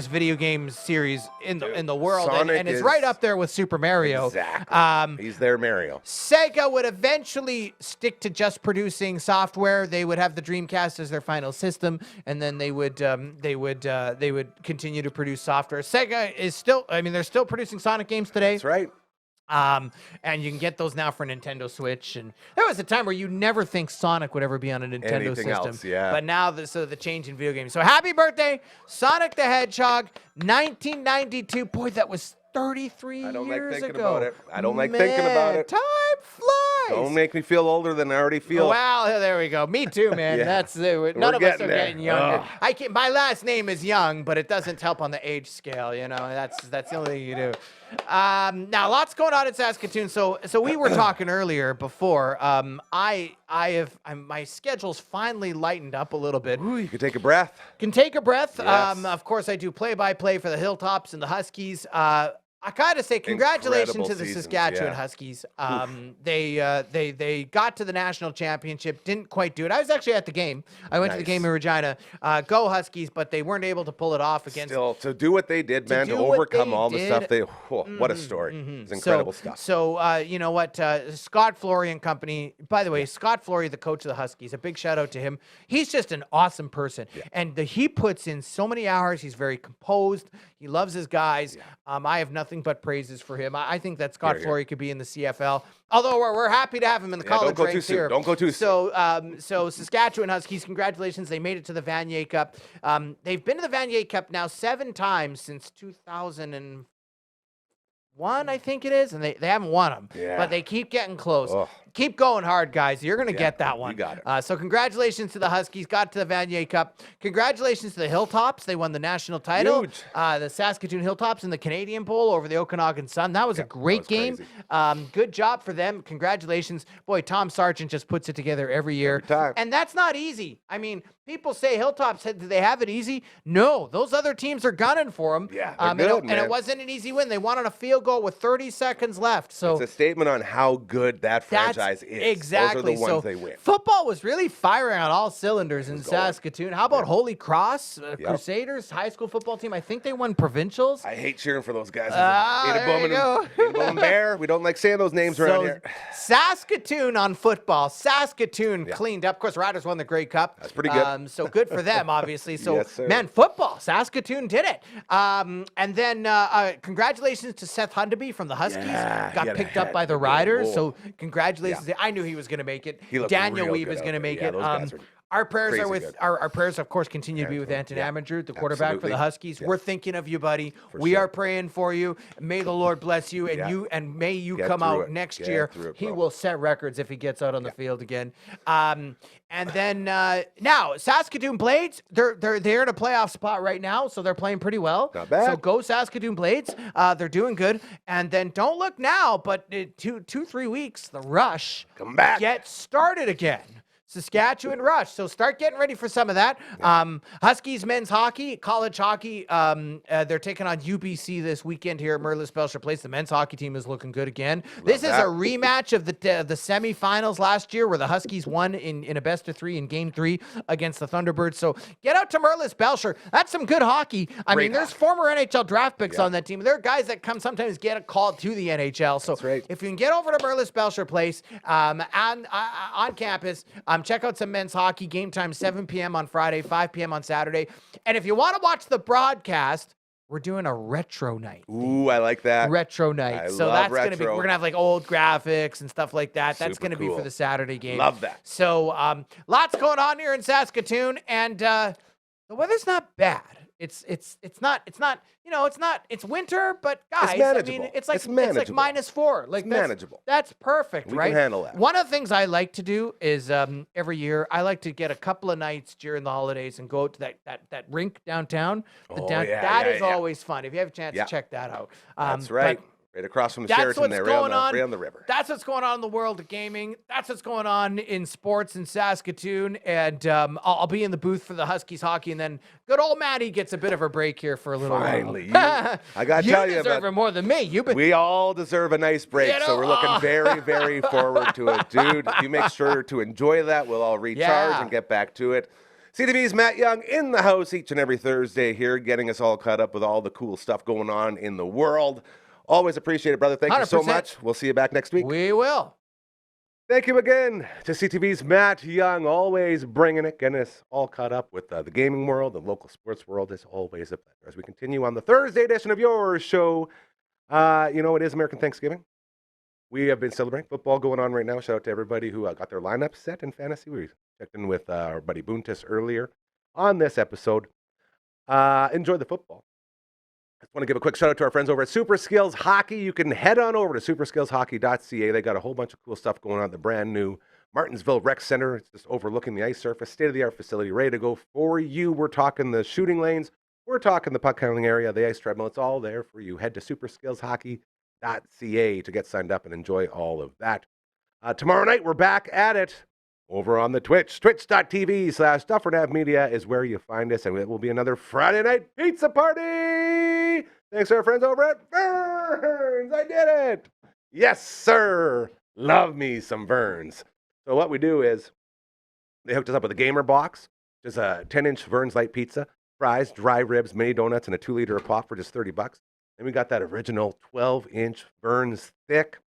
Speaker 4: video game series in the world, and it's right up there with Super Mario.
Speaker 3: Exactly. He's there, Mario.
Speaker 4: Sega would eventually stick to just producing software. They would have the Dreamcast as their final system, and then they would continue to produce software. Sega is still, they're still producing Sonic games today.
Speaker 3: That's right.
Speaker 4: And you can get those now for Nintendo Switch. And there was a time where you never think Sonic would ever be on a Nintendo
Speaker 3: Anything
Speaker 4: system.
Speaker 3: else, yeah.
Speaker 4: But now the change in video games. So happy birthday, Sonic the Hedgehog, 1992. Boy, that was 33 years ago.
Speaker 3: I don't like thinking about it. I don't like thinking about it.
Speaker 4: Time flies.
Speaker 3: Don't make me feel older than I already feel.
Speaker 4: Well, there we go. Me too, man.
Speaker 3: Yeah.
Speaker 4: That's none of us are
Speaker 3: getting there.
Speaker 4: getting younger.
Speaker 3: Ugh.
Speaker 4: My last name is Young, but it doesn't help on the age scale. That's the only thing you do. Now, lots going on in Saskatoon. So we were talking earlier before. My schedule's finally lightened up a little bit.
Speaker 3: Ooh, you can take a breath.
Speaker 4: Can take a breath.
Speaker 3: Yes.
Speaker 4: Of course, I do play-by-play for the Hilltops and the Huskies. I gotta say congratulations
Speaker 3: Incredible
Speaker 4: to the
Speaker 3: seasons,
Speaker 4: Saskatchewan
Speaker 3: yeah.
Speaker 4: Huskies. They got to the national championship, didn't quite do it. I was actually at the game. I went to the
Speaker 3: Nice.
Speaker 4: game in Regina. Go Huskies, but they weren't able to pull it off against.
Speaker 3: Still, to do what they did, man, to
Speaker 4: do what
Speaker 3: overcome
Speaker 4: they
Speaker 3: all the stuff
Speaker 4: did.
Speaker 3: what a story. It's incredible stuff.
Speaker 4: So, you know what? Scott Flory and company, by the way, Scott Flory, the coach of the Huskies, a big shout out to him. He's just an awesome person.
Speaker 3: Yeah.
Speaker 4: And he puts in so many hours. He's very composed. He loves his guys. I have nothing but praises for him. I think that Scott Flory could be in the CFL. Although we're happy to have him in the college
Speaker 3: don't go
Speaker 4: ranks
Speaker 3: too soon.
Speaker 4: here.
Speaker 3: Don't go too soon.
Speaker 4: So Saskatchewan Huskies, congratulations. They made it to the Vanier Cup. They've been to the Vanier Cup now 7 times since 2001, I think it is, and they haven't won them.
Speaker 3: Yeah.
Speaker 4: But they keep getting close.
Speaker 3: Ugh.
Speaker 4: Keep going hard, guys. You're going to get that one.
Speaker 3: you got it.
Speaker 4: So congratulations to the Huskies. Got to the Vanier Cup. Congratulations to the Hilltops. They won the national title.
Speaker 3: Huge.
Speaker 4: The Saskatoon Hilltops in the Canadian Bowl over the Okanagan Sun. That was a great game.
Speaker 3: crazy.
Speaker 4: Good job for them. Congratulations. Boy, Tom Sargent just puts it together every year.
Speaker 3: Every time.
Speaker 4: And that's not easy. People say Hilltops, do they have it easy? No, those other teams are gunning for them.
Speaker 3: Yeah, they're good,
Speaker 4: and it
Speaker 3: man.
Speaker 4: wasn't an easy win. They won on a field goal with 30 seconds left. So
Speaker 3: It's a statement on how good that franchise is.
Speaker 4: exactly.
Speaker 3: Those are the ones
Speaker 4: so
Speaker 3: they win.
Speaker 4: football was really firing on all cylinders in Saskatoon. How about Holy Cross Crusaders high school football team? I think they won provincials.
Speaker 3: I hate cheering for those guys.
Speaker 4: there you go.
Speaker 3: Ada Bear. We don't like saying those names around here.
Speaker 4: Saskatoon on football. Saskatoon cleaned up. Of course, Riders won the Grey Cup.
Speaker 3: That's pretty good.
Speaker 4: So good for them, obviously. So,
Speaker 3: Yes, sir.
Speaker 4: man, football. Saskatoon did it. And then congratulations to Seth Hundaby from the Huskies.
Speaker 3: Yeah, he
Speaker 4: Got
Speaker 3: had a
Speaker 4: picked up
Speaker 3: head.
Speaker 4: by the
Speaker 3: Good
Speaker 4: Riders.
Speaker 3: goal.
Speaker 4: So congratulations. I knew he was going to make it.
Speaker 3: He looked
Speaker 4: Daniel
Speaker 3: real
Speaker 4: Weeb
Speaker 3: good
Speaker 4: is
Speaker 3: out
Speaker 4: going to
Speaker 3: there.
Speaker 4: make
Speaker 3: Yeah,
Speaker 4: it.
Speaker 3: those guys are
Speaker 4: Our prayers are
Speaker 3: crazy
Speaker 4: with
Speaker 3: good.
Speaker 4: our prayers, of course, continue to be with Anton Amager, the quarterback for the
Speaker 3: absolutely.
Speaker 4: Huskies.
Speaker 3: Yeah.
Speaker 4: We're thinking of you, buddy. We
Speaker 3: sure.
Speaker 4: are praying for you. May the Lord bless you, and may you
Speaker 3: Get
Speaker 4: come
Speaker 3: through
Speaker 4: out
Speaker 3: it.
Speaker 4: next
Speaker 3: Get
Speaker 4: year.
Speaker 3: through it,
Speaker 4: He
Speaker 3: bro.
Speaker 4: will set records if he gets out on the field again. And then now Saskatoon Blades, they're in a playoff spot right now, so they're playing pretty well.
Speaker 3: Not bad.
Speaker 4: So go Saskatoon Blades. They're doing good. And then don't look now, but 2-3 weeks, the Rush
Speaker 3: Come back.
Speaker 4: get started again. Saskatchewan Rush. So start getting ready for some of that. Huskies men's hockey, college hockey. They're taking on UBC this weekend here at Merlis Belcher Place. The men's hockey team is looking good again. This is
Speaker 3: that.
Speaker 4: a rematch of the semifinals last year where the Huskies won in a best of 3 in game 3 against the Thunderbirds. So get out to Merlis Belcher. That's some good hockey. I mean, there's former NHL draft picks on that team. There are guys that sometimes get called to the NHL. So
Speaker 3: right.
Speaker 4: if you can get over to Merlis Belcher Place on campus, check out some men's hockey. Game time 7 p.m. on Friday, 5 p.m. on Saturday. And if you want to watch the broadcast, we're doing a retro night.
Speaker 3: Ooh, I like that.
Speaker 4: Retro night.
Speaker 3: I
Speaker 4: So
Speaker 3: love
Speaker 4: that's going to be,
Speaker 3: retro.
Speaker 4: we're going to have like old graphics and stuff like that. That's
Speaker 3: Super
Speaker 4: going to be for
Speaker 3: cool.
Speaker 4: the Saturday game.
Speaker 3: Love that.
Speaker 4: So lots going on here in Saskatoon. And the weather's not bad. It's not, it's winter, but guys, I
Speaker 3: manageable.
Speaker 4: mean, it's like
Speaker 3: manageable.
Speaker 4: -4. Like
Speaker 3: It's manageable.
Speaker 4: That's perfect,
Speaker 3: We
Speaker 4: right?
Speaker 3: can handle that.
Speaker 4: One of the things I like to do is every year I like to get a couple of nights during the holidays and go out to that rink downtown. That is always fun. If you have a chance to check that out.
Speaker 3: That's right.
Speaker 4: But
Speaker 3: Right across from the
Speaker 4: that's
Speaker 3: Sheraton
Speaker 4: what's
Speaker 3: there,
Speaker 4: going on.
Speaker 3: right on the river.
Speaker 4: That's what's going on in the world of gaming. That's what's going on in sports in Saskatoon. And I'll be in the booth for the Huskies hockey, and then good old Maddie gets a bit of a break here for a little
Speaker 3: Finally.
Speaker 4: while.
Speaker 3: I got to tell you,
Speaker 4: you deserve it more than me.
Speaker 3: We all deserve a nice break, so we're looking very, very forward to it. Dude, if you make sure to enjoy that, we'll all recharge and get back to it. CTV's Matt Young in the house each and every Thursday here, getting us all caught up with all the cool stuff going on in the world. Always appreciate it, brother. Thank you so
Speaker 4: 100%.
Speaker 3: much. We'll see you back next week.
Speaker 4: We will.
Speaker 3: Thank you again to CTV's Matt Young, always bringing it, getting us all caught up with the gaming world, the local sports world. Is always a pleasure. As we continue on the Thursday edition of your show, it is American Thanksgiving. We have been celebrating football going on right now. Shout out to everybody who got their lineup set in fantasy. We checked in with our buddy Boontis earlier on this episode. Enjoy the football. I just want to give a quick shout out to our friends over at Super Skills Hockey. You can head on over to superskillshockey.ca. They got a whole bunch of cool stuff going on at the brand new Martinsville Rec Center. It's just overlooking the ice surface, state-of-the-art facility, ready to go for you. We're talking the shooting lanes. We're talking the puck handling area, the ice treadmill. It's all there for you. Head to superskillshockey.ca to get signed up and enjoy all of that. Tomorrow night, we're back at it over on the Twitch. Twitch.tv/Dufferin Ave Media is where you find us, and it will be another Friday night pizza party. Thanks to our friends over at Verns. I did it. Yes, sir. Love me some Verns. So what we do is they hooked us up with a gamer box. There's a 10-inch Verns light pizza, fries, dry ribs, mini donuts, and a 2-liter of pop for just $30. Then we got that original 12-inch Verns thick.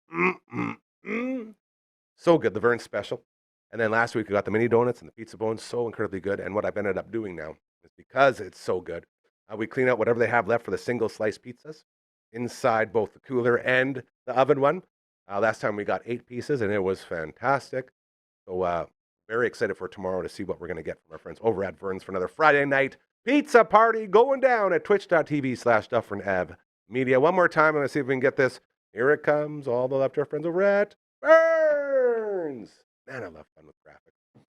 Speaker 3: So good, the Verns special. And then last week we got the mini donuts and the pizza bones, so incredibly good. And what I've ended up doing now is because it's so good, we clean out whatever they have left for the single slice pizzas inside both the cooler and the oven one. Last time we got 8 pieces, and it was fantastic. So very excited for tomorrow to see what we're going to get from our friends over at Verns for another Friday night pizza party going down at twitch.tv/Dufferin Ave Media. One more time, I'm going to see if we can get this. Here it comes, all the love to our friends over at Verns. Man, I love fun with graphics.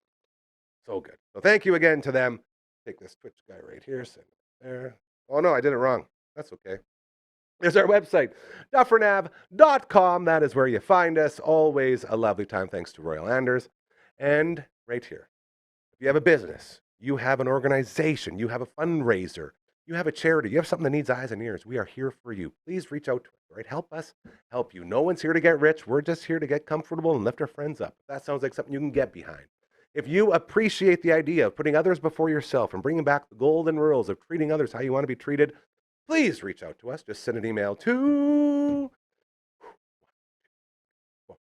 Speaker 3: So good. So thank you again to them. Take this Twitch guy right here, send it there. Oh, no, I did it wrong. That's okay. There's our website, dufferinave.com. That is where you find us. Always a lovely time, thanks to Royal Anders. And right here, if you have a business, you have an organization, you have a fundraiser, you have a charity, you have something that needs eyes and ears, we are here for you. Please reach out to us, all right? Help us help you. No one's here to get rich. We're just here to get comfortable and lift our friends up. That sounds like something you can get behind. If you appreciate the idea of putting others before yourself and bringing back the golden rules of treating others how you want to be treated, please reach out to us. Just send an email to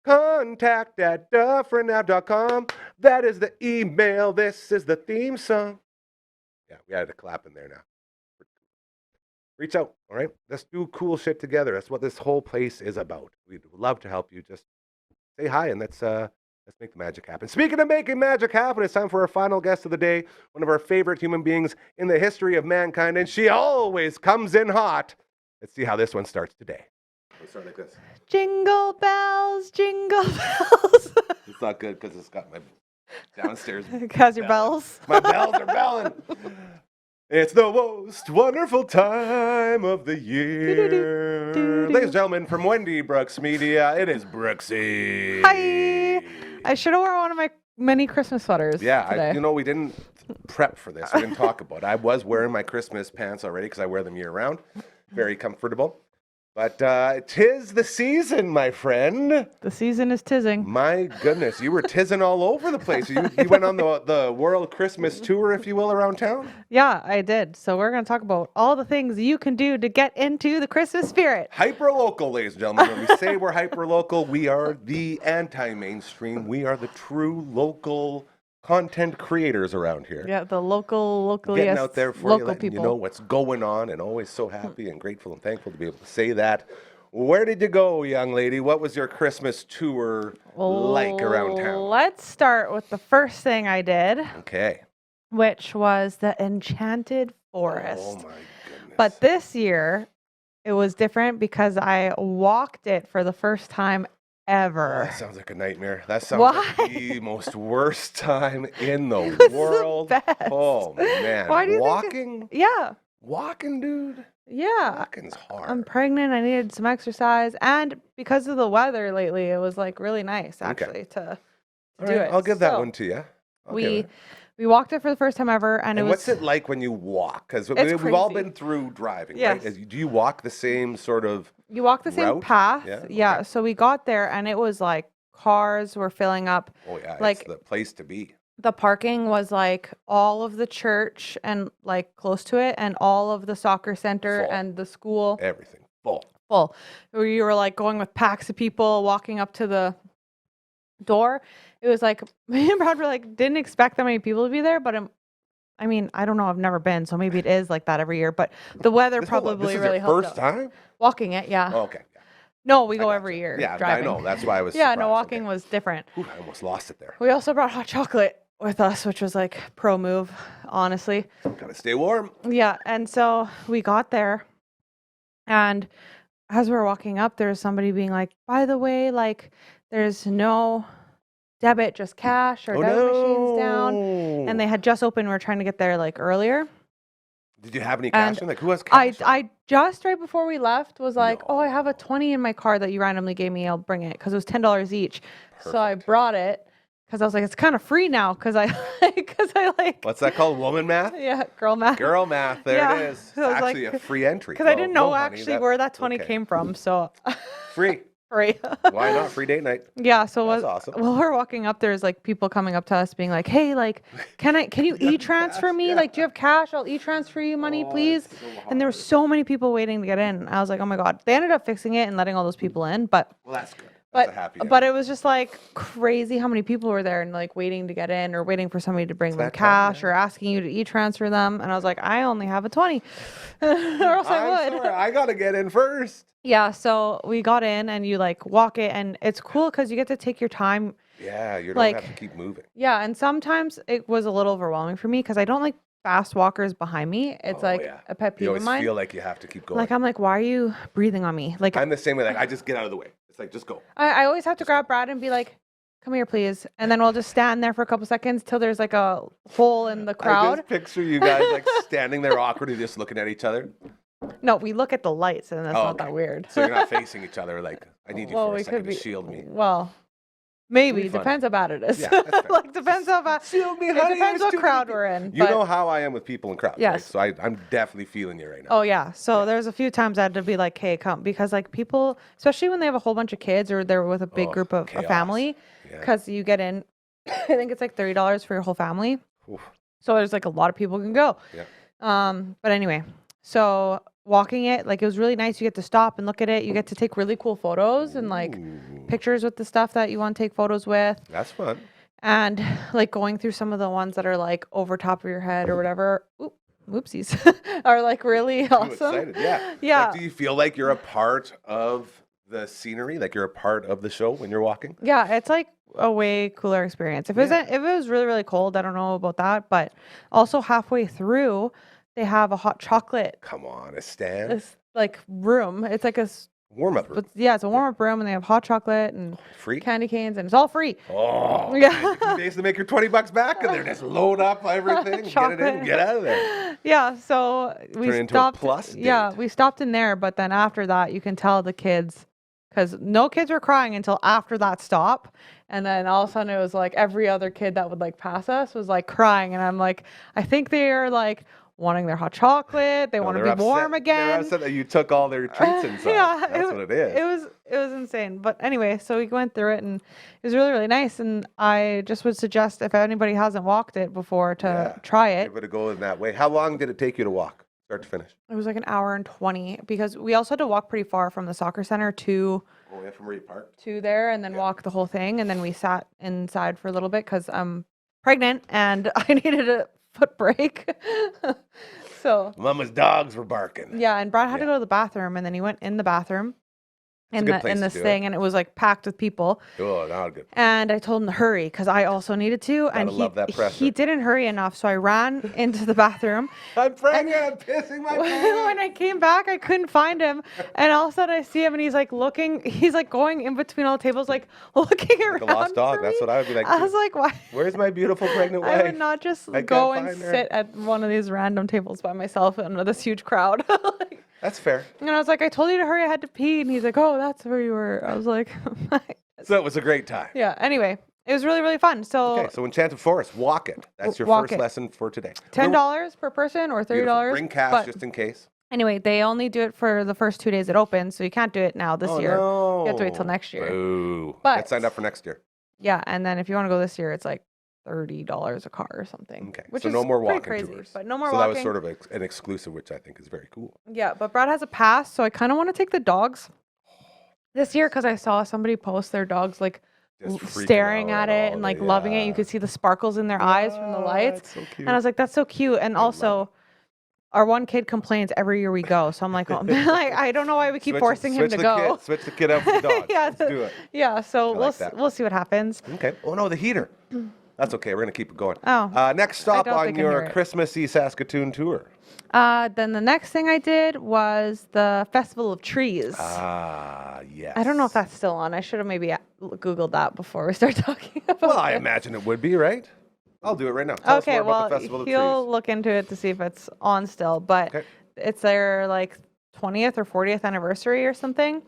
Speaker 3: contact@dufferinave.com. That is the email. This is the theme song. Yeah, we added a clap in there now. Reach out, all right? Let's do cool shit together. That's what this whole place is about. We'd love to help you. Just say hi, and let's make the magic happen. Speaking of making magic happen, it's time for our final guest of the day, one of our favorite human beings in the history of mankind, and she always comes in hot. Let's see how this one starts today. Let's start like this.
Speaker 5: Jingle bells, jingle bells.
Speaker 3: It's not good because it's got my downstairs.
Speaker 5: How's your bells?
Speaker 3: My bells are belling. It's the most wonderful time of the year. Ladies and gentlemen, from Wendy Brooks Media, it is Brooksie.
Speaker 5: Hi. I should have worn one of my mini Christmas sweaters.
Speaker 3: Yeah,
Speaker 5: today.
Speaker 3: we didn't prep for this. We didn't talk about it. I was wearing my Christmas pants already because I wear them year round. Very comfortable. But 'tis the season, my friend.
Speaker 5: The season is tizzing.
Speaker 3: My goodness, you were tizzing all over the place. You went on the World Christmas tour, if you will, around town?
Speaker 5: Yeah, I did. So we're going to talk about all the things you can do to get into the Christmas spirit.
Speaker 3: Hyper-local, ladies and gentlemen. When we say we're hyper-local, we are the anti-mainstream. We are the true local content creators around here.
Speaker 5: Yeah, the local
Speaker 3: Getting out there for
Speaker 5: local
Speaker 3: you, letting
Speaker 5: people.
Speaker 3: you know what's going on, and always so happy and grateful and thankful to be able to say that. Where did you go, young lady? What was your Christmas tour like around town?
Speaker 5: Let's start with the first thing I did,
Speaker 3: Okay.
Speaker 5: which was the Enchanted forest.
Speaker 3: Oh my goodness.
Speaker 5: But this year, it was different because I walked it for the first time
Speaker 3: Oh,
Speaker 5: ever.
Speaker 3: that sounds like a nightmare. That sounds like
Speaker 5: Why?
Speaker 3: the most worst time in the
Speaker 5: It was the
Speaker 3: world.
Speaker 5: best.
Speaker 3: Oh man.
Speaker 5: Why do you think
Speaker 3: Walking?
Speaker 5: Yeah.
Speaker 3: Walking, dude.
Speaker 5: Yeah.
Speaker 3: Walking's hard.
Speaker 5: I'm pregnant. I needed some exercise. And because of the weather lately, it was like really nice actually to
Speaker 3: All
Speaker 5: do
Speaker 3: right,
Speaker 5: it.
Speaker 3: I'll give that
Speaker 5: So,
Speaker 3: one to you.
Speaker 5: we walked it for the first time ever, and it was.
Speaker 3: What's it like when you walk? Because
Speaker 5: It's
Speaker 3: we've all
Speaker 5: crazy.
Speaker 3: been through driving,
Speaker 5: Yes.
Speaker 3: right? Do you walk the same sort of?
Speaker 5: You walk the same
Speaker 3: route?
Speaker 5: path.
Speaker 3: Yeah?
Speaker 5: Yeah.
Speaker 3: Okay.
Speaker 5: So we got there, and it was like cars were filling up.
Speaker 3: Oh yeah,
Speaker 5: Like-
Speaker 3: it's the place to be.
Speaker 5: The parking was like all of the church and like close to it, and all of the soccer center
Speaker 3: Full.
Speaker 5: and the school
Speaker 3: Everything full.
Speaker 5: full. Where you were like going with packs of people walking up to the door. It was like me and Brad were like didn't expect that many people to be there, but I mean, I don't know. I've never been, so maybe it is like that every year. But the weather
Speaker 3: Hold on,
Speaker 5: probably
Speaker 3: this is
Speaker 5: really
Speaker 3: your
Speaker 5: helped
Speaker 3: first
Speaker 5: out.
Speaker 3: time?
Speaker 5: Walking it, yeah.
Speaker 3: Oh, okay. Yeah.
Speaker 5: No, we
Speaker 3: I
Speaker 5: go
Speaker 3: gotcha.
Speaker 5: every year.
Speaker 3: Yeah,
Speaker 5: driving.
Speaker 3: I know. That's why I was.
Speaker 5: Yeah,
Speaker 3: surprised.
Speaker 5: no, walking
Speaker 3: Okay.
Speaker 5: was different.
Speaker 3: Ooh, I almost lost it there.
Speaker 5: We also brought hot chocolate with us, which was like pro move, honestly.
Speaker 3: Gotta stay warm.
Speaker 5: Yeah, and so we got there, and as we were walking up, there was somebody being like, "By the way, like, there's no debit, just cash or debit machines down." And they had just opened. We were trying to get there like earlier.
Speaker 3: Did you have any cash?
Speaker 5: And
Speaker 3: In? Like who has cash?
Speaker 5: I just right before we left was like, "Oh, I have a
Speaker 3: No.
Speaker 5: 20 in my car that you randomly gave me. I'll bring it because it was $10 each." So I
Speaker 3: Perfect.
Speaker 5: brought it because I was like, "It's kind of free now," because I like
Speaker 3: What's that called? Woman math?
Speaker 5: yeah, girl math.
Speaker 3: Girl math. There
Speaker 5: Yeah.
Speaker 3: it is. It's
Speaker 5: So I was
Speaker 3: actually
Speaker 5: like-
Speaker 3: a free entry.
Speaker 5: Because I
Speaker 3: Well,
Speaker 5: didn't know
Speaker 3: no, honey,
Speaker 5: actually where that 20
Speaker 3: okay.
Speaker 5: came from, so
Speaker 3: Free.
Speaker 5: free.
Speaker 3: Why not? Free date night.
Speaker 5: Yeah, so
Speaker 3: That's awesome.
Speaker 5: while we're walking up, there's like people coming up to us being like, "Hey, like, can you e-transfer
Speaker 3: cash,
Speaker 5: me?
Speaker 3: yeah.
Speaker 5: Like, do you have cash? I'll e-transfer you money,
Speaker 3: Oh,
Speaker 5: please."
Speaker 3: it's so
Speaker 5: And there were
Speaker 3: hard.
Speaker 5: so many people waiting to get in. I was like, "Oh my god!" They ended up fixing it and letting all those people in, but
Speaker 3: Well, that's good. That's a happy
Speaker 5: but it was just like crazy how many people were there and like waiting to get in or waiting for somebody to bring them
Speaker 3: that time,
Speaker 5: cash or asking you to e-transfer them. And I was like, I only have a 20, or else I
Speaker 3: I'm
Speaker 5: would.
Speaker 3: sorry, I gotta get in first.
Speaker 5: Yeah, so we got in and you like walk it and it's cool because you get to take your time.
Speaker 3: Yeah, you don't
Speaker 5: Like-
Speaker 3: have to keep moving.
Speaker 5: Yeah, and sometimes it was a little overwhelming for me because I don't like fast walkers behind me. It's
Speaker 3: Oh,
Speaker 5: like
Speaker 3: yeah.
Speaker 5: a pet
Speaker 3: You
Speaker 5: peeve of
Speaker 3: always
Speaker 5: mine.
Speaker 3: feel like you have to keep going.
Speaker 5: Like I'm like, why are you breathing on me? Like
Speaker 3: I'm the same way. Like I just get out of the way. It's like just go.
Speaker 5: I always have to grab Brad and be like, "Come here, please," and then we'll just stand there for a couple seconds till there's like a hole in the
Speaker 3: I
Speaker 5: crowd.
Speaker 3: just picture you guys like standing there awkwardly, just looking at each other.
Speaker 5: No, we look at the lights, and that's
Speaker 3: Oh,
Speaker 5: not
Speaker 3: okay.
Speaker 5: that weird.
Speaker 3: So you're not facing each other. Like I need you
Speaker 5: Well,
Speaker 3: for a
Speaker 5: we
Speaker 3: second
Speaker 5: could
Speaker 3: to
Speaker 5: be-
Speaker 3: shield me.
Speaker 5: Well, maybe
Speaker 3: fun.
Speaker 5: depends how bad it is.
Speaker 3: Yeah, that's fair.
Speaker 5: like depends how bad.
Speaker 3: Shield me,
Speaker 5: It
Speaker 3: honey,
Speaker 5: depends
Speaker 3: there's
Speaker 5: what
Speaker 3: too many
Speaker 5: crowd
Speaker 3: people.
Speaker 5: we're in.
Speaker 3: You
Speaker 5: but-
Speaker 3: know how I am with people in crowds, right?
Speaker 5: Yes.
Speaker 3: So I'm definitely feeling you right now.
Speaker 5: Oh yeah. So there's a few times I had to be like, "Hey, come," because like people, especially when they have a whole bunch of kids or they're with a big
Speaker 3: Oh,
Speaker 5: group of a
Speaker 3: chaos.
Speaker 5: family,
Speaker 3: Yeah.
Speaker 5: because you get in. I think it's like $30 for your whole family.
Speaker 3: Oof.
Speaker 5: So there's like a lot of people can go.
Speaker 3: Yeah.
Speaker 5: But anyway, so walking it, like it was really nice. You get to stop and look at it. You get to take really cool photos and like
Speaker 3: Ooh,
Speaker 5: pictures with the stuff that you want to take photos with.
Speaker 3: that's fun.
Speaker 5: And like going through some of the ones that are like over top of your head or whatever. Whoopsies. are like really
Speaker 3: Too
Speaker 5: awesome.
Speaker 3: excited. Yeah.
Speaker 5: Yeah.
Speaker 3: Like, do you feel like you're a part of the scenery? Like you're a part of the show when you're walking?
Speaker 5: Yeah, it's like a way cooler experience. If
Speaker 3: Yeah.
Speaker 5: if it was really, really cold, I don't know about that. But also halfway through, they have a hot chocolate
Speaker 3: Come on, a stand.
Speaker 5: this like room. It's like
Speaker 3: Warm up room.
Speaker 5: but yeah, it's a warm up room and they have hot chocolate and
Speaker 3: Free?
Speaker 5: candy canes and it's all free.
Speaker 3: Oh,
Speaker 5: Yeah.
Speaker 3: man, you basically make your $20 back and then just load up everything, get it in,
Speaker 5: Chocolate.
Speaker 3: get out of there.
Speaker 5: Yeah, so we
Speaker 3: Turn it into a
Speaker 5: stopped.
Speaker 3: plus
Speaker 5: Yeah,
Speaker 3: date.
Speaker 5: we stopped in there, but then after that, you can tell the kids because no kids were crying until after that stop, and then all of a sudden it was like every other kid that would like pass us was like crying, and I'm like, I think they are like wanting their hot chocolate. They
Speaker 3: No,
Speaker 5: want to
Speaker 3: they're
Speaker 5: be warm
Speaker 3: upset-
Speaker 5: again.
Speaker 3: They're upset that you took all their treats inside.
Speaker 5: Yeah,
Speaker 3: That's what it is.
Speaker 5: It was insane. But anyway, so we went through it and it was really, really nice. And I just would suggest if anybody hasn't walked it before to
Speaker 3: Yeah.
Speaker 5: try it.
Speaker 3: Give it a go in that way. How long did it take you to walk, start to finish?
Speaker 5: It was like an hour and 20 because we also had to walk pretty far from the soccer center to
Speaker 3: Oh, yeah, from where you parked?
Speaker 5: there and then walk the whole thing. And then we sat inside for a little bit because I'm pregnant and I needed a foot break. So
Speaker 3: Mama's dogs were barking.
Speaker 5: yeah, and Brad had to
Speaker 3: Yeah.
Speaker 5: go to the bathroom and then he went in the bathroom in
Speaker 3: good place to
Speaker 5: this
Speaker 3: do it.
Speaker 5: thing, and it was like packed with people.
Speaker 3: Oh, not good.
Speaker 5: And I told him to hurry because I also needed to. And
Speaker 3: love that pressure.
Speaker 5: he didn't hurry enough, so I ran into the bathroom.
Speaker 3: I'm pregnant. I'm pissing my pants.
Speaker 5: When I came back, I couldn't find him, and all of a sudden I see him, and he's like looking. He's like going in between all the tables, like looking around.
Speaker 3: Like a lost dog.
Speaker 5: for
Speaker 3: That's
Speaker 5: me.
Speaker 3: what I would be like.
Speaker 5: I was like, why?
Speaker 3: Where's my beautiful pregnant wife?
Speaker 5: I would not just
Speaker 3: I
Speaker 5: go
Speaker 3: can't
Speaker 5: and
Speaker 3: find her.
Speaker 5: sit at one of these random tables by myself under this huge crowd. Like,
Speaker 3: That's fair.
Speaker 5: and I was like, I told you to hurry. I had to pee, and he's like, oh, that's where you were. I was like,
Speaker 3: So it was a great time.
Speaker 5: yeah. Anyway, it was really, really fun. So
Speaker 3: Okay, so Enchanted Forest, walk it. That's your
Speaker 5: Walk
Speaker 3: first
Speaker 5: it.
Speaker 3: lesson for today.
Speaker 5: $10 per person or
Speaker 3: Beautiful.
Speaker 5: $30.
Speaker 3: Bring cash
Speaker 5: but
Speaker 3: just in case.
Speaker 5: anyway, they only do it for the first 2 days it opens, so you can't do it now this year.
Speaker 3: No.
Speaker 5: You have to wait till next year.
Speaker 3: Boo.
Speaker 5: But-
Speaker 3: Get signed up for next year.
Speaker 5: Yeah, and then if you want to go this year, it's like $30 a car or something.
Speaker 3: Okay.
Speaker 5: Which
Speaker 3: so
Speaker 5: is
Speaker 3: no more
Speaker 5: pretty
Speaker 3: walking
Speaker 5: crazy,
Speaker 3: tours.
Speaker 5: but no more
Speaker 3: so
Speaker 5: walking.
Speaker 3: that was sort of an exclusive, which I think is very cool.
Speaker 5: Yeah, but Brad has a pass, so I kind of want to take the dogs this year because I saw somebody post their dogs like
Speaker 3: Just freaking
Speaker 5: staring
Speaker 3: out
Speaker 5: at it
Speaker 3: all
Speaker 5: and like
Speaker 3: the-
Speaker 5: loving it.
Speaker 3: yeah.
Speaker 5: You could see the sparkles in their eyes from the lights.
Speaker 3: That's so cute.
Speaker 5: And I was like, that's so cute. And
Speaker 3: love
Speaker 5: also, our one kid complains every year we go. So I'm like, oh, like I don't know why we keep
Speaker 3: Switch-
Speaker 5: forcing him
Speaker 3: switch
Speaker 5: to
Speaker 3: the
Speaker 5: go.
Speaker 3: Kid, switch the kid out for the dogs.
Speaker 5: Yeah,
Speaker 3: Let's do it.
Speaker 5: Yeah, so
Speaker 3: I like that.
Speaker 5: we'll see what happens.
Speaker 3: Okay. Oh, no, the heater. That's okay. We're going to keep it going.
Speaker 5: Oh,
Speaker 3: Next stop
Speaker 5: don't
Speaker 3: on
Speaker 5: think I hear
Speaker 3: your
Speaker 5: it.
Speaker 3: Christmassy Saskatoon tour.
Speaker 5: Then the next thing I did was the Festival of Trees.
Speaker 3: Ah, yes.
Speaker 5: I don't know if that's still on. I should have maybe Googled that before we start talking about
Speaker 3: Well, I
Speaker 5: it.
Speaker 3: imagine it would be, right? I'll do it right now. Tell us
Speaker 5: Okay,
Speaker 3: more
Speaker 5: well,
Speaker 3: about the Festival of
Speaker 5: he'll
Speaker 3: Trees.
Speaker 5: look into it to see if it's on still, but
Speaker 3: Okay.
Speaker 5: it's their like 20th or 40th anniversary or something.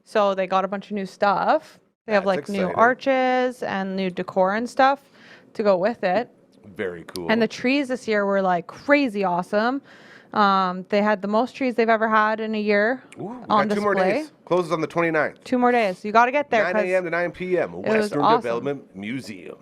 Speaker 5: So they got a bunch of new stuff. They have
Speaker 3: That's
Speaker 5: like new
Speaker 3: exciting.
Speaker 5: arches and new decor and stuff to go with it.
Speaker 3: Very cool.
Speaker 5: And the trees this year were like crazy awesome. They had the most trees they've ever had in a year
Speaker 3: Ooh, we
Speaker 5: on
Speaker 3: got 2
Speaker 5: display.
Speaker 3: more days. Closes on the 29th.
Speaker 5: 2 more days. You got to get there.
Speaker 3: 9
Speaker 5: 'cause-
Speaker 3: a.m. to 9 p.m.
Speaker 5: was
Speaker 3: Western
Speaker 5: awesome.
Speaker 3: Development Museum.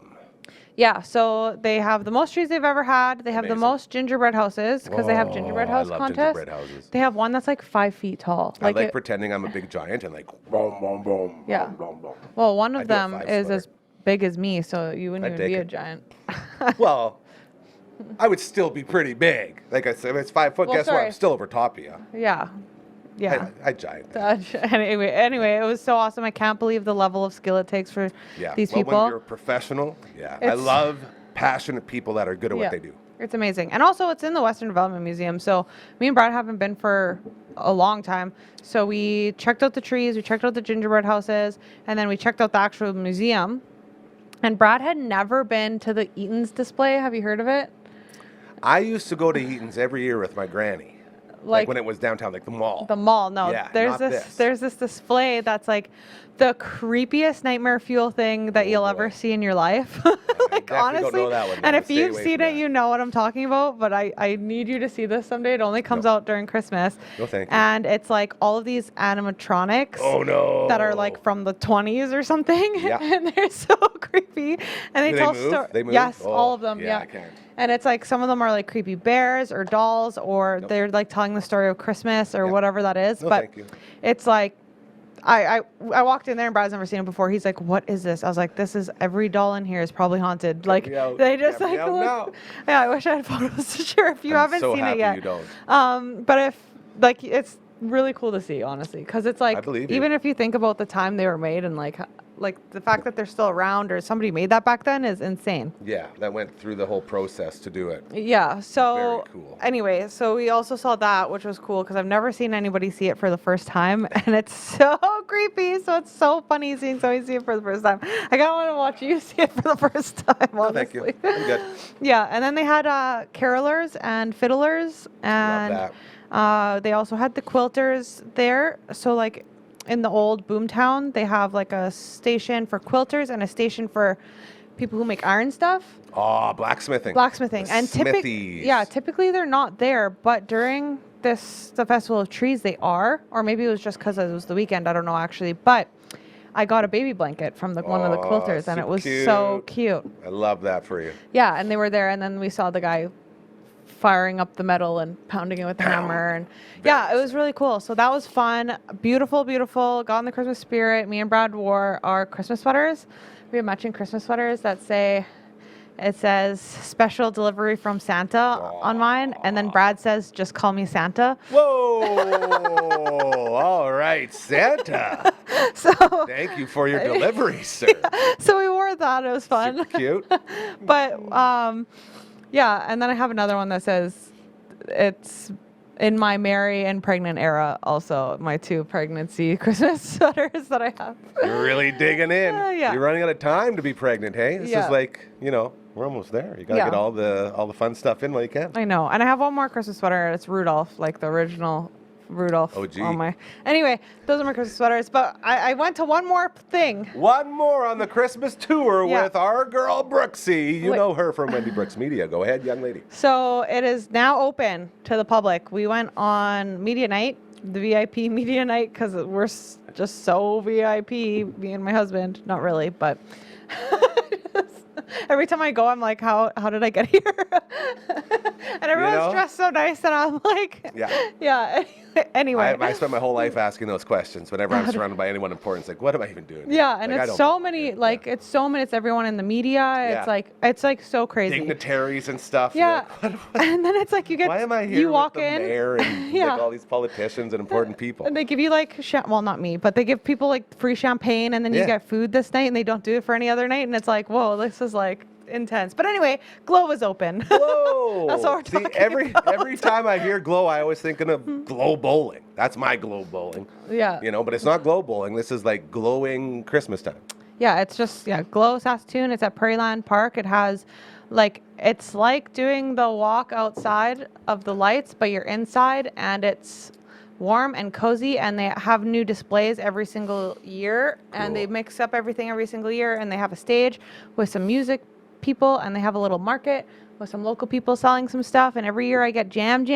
Speaker 5: Yeah, so they have the most trees they've ever had. They have the
Speaker 3: Amazing.
Speaker 5: most gingerbread houses because they have gingerbread
Speaker 3: Oh,
Speaker 5: house
Speaker 3: I love
Speaker 5: contest.
Speaker 3: gingerbread houses.
Speaker 5: They have one that's like 5 feet tall.
Speaker 3: I like
Speaker 5: it-
Speaker 3: pretending I'm a big giant and like boom, boom, boom,
Speaker 5: Yeah.
Speaker 3: boom, boom, boom.
Speaker 5: well, one
Speaker 3: I
Speaker 5: of
Speaker 3: do a
Speaker 5: them
Speaker 3: 5
Speaker 5: is
Speaker 3: slider.
Speaker 5: as big as me, so you wouldn't
Speaker 3: I'd
Speaker 5: even be
Speaker 3: take
Speaker 5: a
Speaker 3: it.
Speaker 5: giant.
Speaker 3: Well, I would still be pretty big. Like I said, if it's 5 foot,
Speaker 5: Well,
Speaker 3: guess what?
Speaker 5: sorry.
Speaker 3: I'm still over top of you.
Speaker 5: Yeah, yeah.
Speaker 3: I giant.
Speaker 5: Anyway, it was so awesome. I can't believe the level of skill it takes for
Speaker 3: Yeah.
Speaker 5: these
Speaker 3: well,
Speaker 5: people.
Speaker 3: when you're a professional, yeah. I
Speaker 5: It's-
Speaker 3: love passionate people that are good at
Speaker 5: Yeah.
Speaker 3: what they do.
Speaker 5: It's amazing. And also, it's in the Western Development Museum. So, me and Brad haven't been for a long time. So, we checked out the trees, we checked out the gingerbread houses, and then we checked out the actual museum. And Brad had never been to the Eaton's display. Have you heard of it?
Speaker 3: I used to go to Eaton's every year with my granny. Like when it was downtown, like the mall.
Speaker 5: The mall. No,
Speaker 3: Yeah,
Speaker 5: there's
Speaker 3: not
Speaker 5: this,
Speaker 3: this.
Speaker 5: there's this display that's like the creepiest nightmare fuel thing that you'll ever
Speaker 3: boy.
Speaker 5: see in your life. Like
Speaker 3: definitely
Speaker 5: honestly,
Speaker 3: don't know that one,
Speaker 5: and
Speaker 3: though.
Speaker 5: if
Speaker 3: Stay
Speaker 5: you've
Speaker 3: away
Speaker 5: seen
Speaker 3: from
Speaker 5: it,
Speaker 3: that.
Speaker 5: you know what I'm talking about. But I need you to see this someday. It only comes out during Christmas.
Speaker 3: No, thank you.
Speaker 5: And it's like all of these animatronics.
Speaker 3: Oh, no.
Speaker 5: That are like from the 20s or something.
Speaker 3: Yeah.
Speaker 5: And they're so creepy. And they
Speaker 3: Do
Speaker 5: tell
Speaker 3: they move?
Speaker 5: stories.
Speaker 3: They move?
Speaker 5: Yes,
Speaker 3: Oh,
Speaker 5: all of them.
Speaker 3: yeah,
Speaker 5: Yeah.
Speaker 3: I can't.
Speaker 5: And it's like some of them are like creepy bears or dolls or they're like telling the story of Christmas or
Speaker 3: Yeah.
Speaker 5: whatever that is.
Speaker 3: No,
Speaker 5: but
Speaker 3: thank you.
Speaker 5: it's like I walked in there and Brad's never seen it before. He's like, "What is this?" I was like, "This is every doll in here is probably haunted." Like
Speaker 3: me out.
Speaker 5: they just
Speaker 3: Get me
Speaker 5: like
Speaker 3: out
Speaker 5: look.
Speaker 3: now.
Speaker 5: Yeah, I wish I had photos to share if you
Speaker 3: I'm
Speaker 5: haven't
Speaker 3: so
Speaker 5: seen
Speaker 3: happy
Speaker 5: it yet.
Speaker 3: you don't.
Speaker 5: But if like it's really cool to see, honestly, because it's like
Speaker 3: believe you.
Speaker 5: even if you think about the time they were made and like the fact that they're still around or somebody made that back then is insane.
Speaker 3: Yeah, that went through the whole process to do it.
Speaker 5: Yeah. So
Speaker 3: Very cool.
Speaker 5: anyway, so we also saw that, which was cool because I've never seen anybody see it for the first time, and it's so creepy. So it's so funny seeing somebody see it for the first time. I kind of want to watch you see it for the first time.
Speaker 3: No, thank
Speaker 5: Honestly.
Speaker 3: you. I'm good.
Speaker 5: Yeah, and then they had carolers and fiddlers, and they also had the quilters there. So like in the old Boomtown, they have like a station for quilters and a station for people who make iron stuff.
Speaker 3: Oh, blacksmithing.
Speaker 5: Blacksmithing.
Speaker 3: The
Speaker 5: And
Speaker 3: smithies.
Speaker 5: typically they're not there, but during the Festival of Trees they are, or maybe it was just because it was the weekend, I don't know actually, but I got a baby blanket from one of the quilters and it
Speaker 3: super
Speaker 5: was so cute.
Speaker 3: I love that for you.
Speaker 5: Yeah, and they were there and then we saw the guy firing up the metal and pounding it with the hammer and yeah, it was really cool. So that was fun. Beautiful, beautiful. Got in the Christmas spirit. Me and Brad wore our Christmas sweaters. We have matching Christmas sweaters that say It says special delivery from Santa on mine. And then Brad says, just call me Santa.
Speaker 3: Whoa! All right, Santa.
Speaker 5: So
Speaker 3: Thank you for your delivery, sir.
Speaker 5: so we wore that. It was fun.
Speaker 3: Super cute.
Speaker 5: But yeah, and then I have another one that says it's in my marry and pregnant era. Also, my 2 pregnancy Christmas sweaters that I have.
Speaker 3: You're really digging in.
Speaker 5: Yeah.
Speaker 3: You're running out of time to be pregnant, hey? This
Speaker 5: Yeah.
Speaker 3: is like, we're almost there. You gotta
Speaker 5: Yeah.
Speaker 3: get all the fun stuff in while you can.
Speaker 5: I know, and I have one more Christmas sweater. It's Rudolph, like the original Rudolph.
Speaker 3: Oh, gee.
Speaker 5: On my. Anyway, those are my Christmas sweaters. But I went to one more thing.
Speaker 3: One more on the Christmas tour
Speaker 5: Yeah.
Speaker 3: with our girl Brooksie. You
Speaker 5: Wait.
Speaker 3: know her from Wendy Brooks Media. Go ahead, young lady.
Speaker 5: So it is now open to the public. We went on media night, the VIP media night, because we're just so VIP, me and my husband. Not really, but every time I go, I'm like, how did I get here? And everyone's dressed so nice, and I'm like, yeah. Anyway.
Speaker 3: I spent my whole life asking those questions whenever I'm surrounded by anyone important. It's like, what am I even doing here?
Speaker 5: Yeah, and
Speaker 3: Like, I
Speaker 5: it's
Speaker 3: don't
Speaker 5: so
Speaker 3: belong
Speaker 5: many,
Speaker 3: here.
Speaker 5: like, it's so many, it's everyone in the media.
Speaker 3: Yeah.
Speaker 5: It's like so crazy.
Speaker 3: Dignitaries and stuff.
Speaker 5: Yeah.
Speaker 3: You're like, what-
Speaker 5: And then it's like you get,
Speaker 3: why am I here
Speaker 5: you walk
Speaker 3: with the
Speaker 5: in,
Speaker 3: mayor and
Speaker 5: Yeah.
Speaker 3: like all these politicians and important people?
Speaker 5: and they give you like, well, not me, but they give people like free champagne, and then you
Speaker 3: Yeah.
Speaker 5: get food this night, and they don't do it for any other night, and it's like, whoa, this is like intense. But anyway, Glow was open.
Speaker 3: Glow.
Speaker 5: That's what we're
Speaker 3: See,
Speaker 5: talking
Speaker 3: every time I hear Glow, I always thinking of Glow Bowling. That's my Glow Bowling.
Speaker 5: Yeah.
Speaker 3: But it's not Glow Bowling. This is like glowing Christmas time.
Speaker 5: Yeah, it's just, Glow Saskatoon. It's at Prairieland Park. It has, it's like doing the walk outside of the lights, but you're inside, and it's warm and cozy, and they have new displays every single year, and they mix up everything every single year, and they have a stage with some music people, and they have a little market with some local people selling some stuff, and every year I get jams.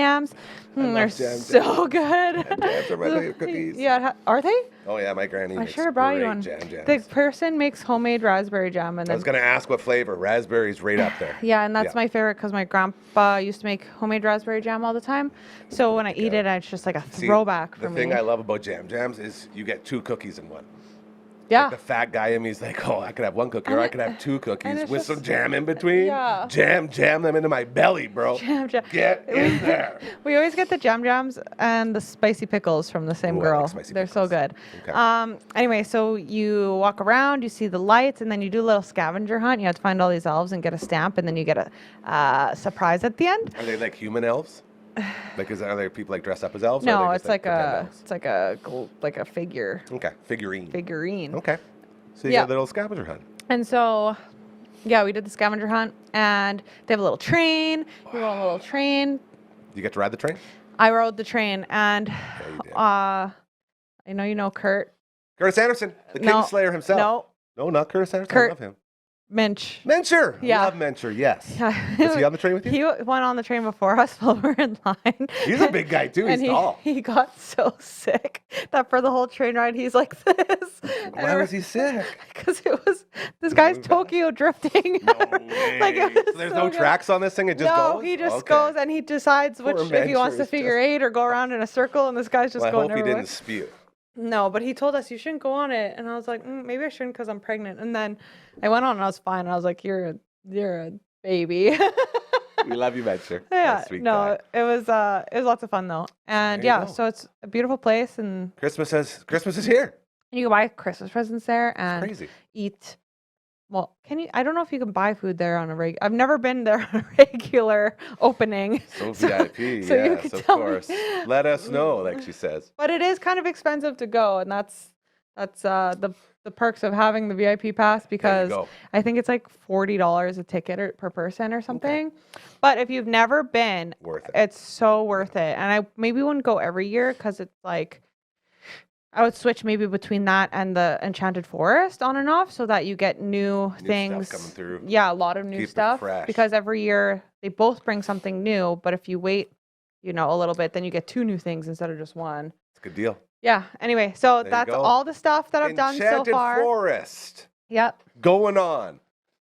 Speaker 5: They're so good.
Speaker 3: Jams are my favorite cookies.
Speaker 5: Yeah, are they?
Speaker 3: Oh yeah, my granny
Speaker 5: I
Speaker 3: makes
Speaker 5: sure brought you
Speaker 3: great
Speaker 5: one.
Speaker 3: jams.
Speaker 5: The person makes homemade raspberry jam, and
Speaker 3: I
Speaker 5: then
Speaker 3: was gonna ask what flavor. Raspberry's right up there.
Speaker 5: yeah, and that's my favorite because my grandpa used to make homemade raspberry jam all the time. So when I eat it, it's just like a
Speaker 3: See,
Speaker 5: throwback for
Speaker 3: the
Speaker 5: me.
Speaker 3: thing I love about jams is you get 2 cookies in one.
Speaker 5: yeah,
Speaker 3: Like the fat guy in me is like, oh, I could have 1 cookie or I could have 2 cookies
Speaker 5: it's
Speaker 3: with
Speaker 5: just-
Speaker 3: some jam in between.
Speaker 5: Yeah.
Speaker 3: Jam them into my belly, bro.
Speaker 5: Jam.
Speaker 3: Get in there.
Speaker 5: We always get the jams and the spicy pickles from the same
Speaker 3: Ooh, I like
Speaker 5: girl.
Speaker 3: spicy
Speaker 5: They're so
Speaker 3: pickles.
Speaker 5: good.
Speaker 3: Okay.
Speaker 5: Anyway, so you walk around, you see the lights, and then you do a little scavenger hunt. You have to find all these elves and get a stamp, and then you get a surprise at the end.
Speaker 3: Are they like human elves? Like, are there people like dressed up as elves? or
Speaker 5: No,
Speaker 3: are they
Speaker 5: it's
Speaker 3: just,
Speaker 5: like
Speaker 3: pretend elves?
Speaker 5: like a figure.
Speaker 3: Okay, figurine. Okay. So you
Speaker 5: Yeah.
Speaker 3: got a little scavenger hunt.
Speaker 5: And so, yeah, we did the scavenger hunt, and they have a little train. You go on a little train.
Speaker 3: You get to ride the train?
Speaker 5: I rode the train, and
Speaker 3: you did.
Speaker 5: I know you know Kurt.
Speaker 3: Curtis Anderson, the
Speaker 5: No,
Speaker 3: Kingslayer himself.
Speaker 5: No,
Speaker 3: No, not Curtis Anderson.
Speaker 5: Kurt.
Speaker 3: I love him.
Speaker 5: Minch.
Speaker 3: Mencher.
Speaker 5: Yeah.
Speaker 3: I love Mencher, yes.
Speaker 5: Yeah.
Speaker 3: Was he on the train with you?
Speaker 5: He went on the train before us while we were in line.
Speaker 3: He's a big guy, too. He's
Speaker 5: and
Speaker 3: tall.
Speaker 5: he got so sick that for the whole train ride, he's like this.
Speaker 3: Why was he sick?
Speaker 5: Because this guy's Tokyo drifting.
Speaker 3: No way.
Speaker 5: It was
Speaker 3: So there's
Speaker 5: so
Speaker 3: no
Speaker 5: good.
Speaker 3: tracks on this thing? It just
Speaker 5: No,
Speaker 3: goes?
Speaker 5: he just
Speaker 3: Okay.
Speaker 5: goes and he decides
Speaker 3: Poor
Speaker 5: if he wants
Speaker 3: Mencher
Speaker 5: to
Speaker 3: is
Speaker 5: figure
Speaker 3: just-
Speaker 5: 8 or go around in a circle, and this guy's just
Speaker 3: Well, I
Speaker 5: going
Speaker 3: hope he
Speaker 5: everywhere.
Speaker 3: didn't spew.
Speaker 5: No, but he told us you shouldn't go on it, and I was like, maybe I shouldn't because I'm pregnant. And then I went on and I was fine. And I was like, you're a baby.
Speaker 3: We love you, Mencher.
Speaker 5: Yeah,
Speaker 3: That's sweet
Speaker 5: no,
Speaker 3: guy.
Speaker 5: it was lots of fun though, and
Speaker 3: There you
Speaker 5: yeah,
Speaker 3: go.
Speaker 5: so it's a beautiful place, and
Speaker 3: Christmas is here.
Speaker 5: you can buy Christmas presents there and
Speaker 3: Crazy.
Speaker 5: eat. Well, can you? I don't know if you can buy food there on a regular. I've never been there on a regular opening.
Speaker 3: So VIP,
Speaker 5: so you
Speaker 3: yes,
Speaker 5: could
Speaker 3: of
Speaker 5: tell me.
Speaker 3: course. Let us know, like she says.
Speaker 5: But it is kind of expensive to go, and that's the perks of having the VIP pass because
Speaker 3: go.
Speaker 5: I think it's like $40 a ticket per person or something. But if you've never been,
Speaker 3: Worth it.
Speaker 5: it's so worth it. And I maybe wouldn't go every year because it's like I would switch maybe between that and the Enchanted Forest on and off so that you get new
Speaker 3: stuff
Speaker 5: things
Speaker 3: coming through.
Speaker 5: Yeah, a lot of new
Speaker 3: Keep it
Speaker 5: stuff
Speaker 3: fresh.
Speaker 5: because every year they both bring something new. But if you wait, a little bit, then you get 2 new things instead of just one.
Speaker 3: It's a good deal.
Speaker 5: Yeah. Anyway, so
Speaker 3: There you
Speaker 5: that's
Speaker 3: go.
Speaker 5: all the stuff that I've done so
Speaker 3: Enchanted
Speaker 5: far.
Speaker 3: Forest
Speaker 5: Yep.
Speaker 3: going on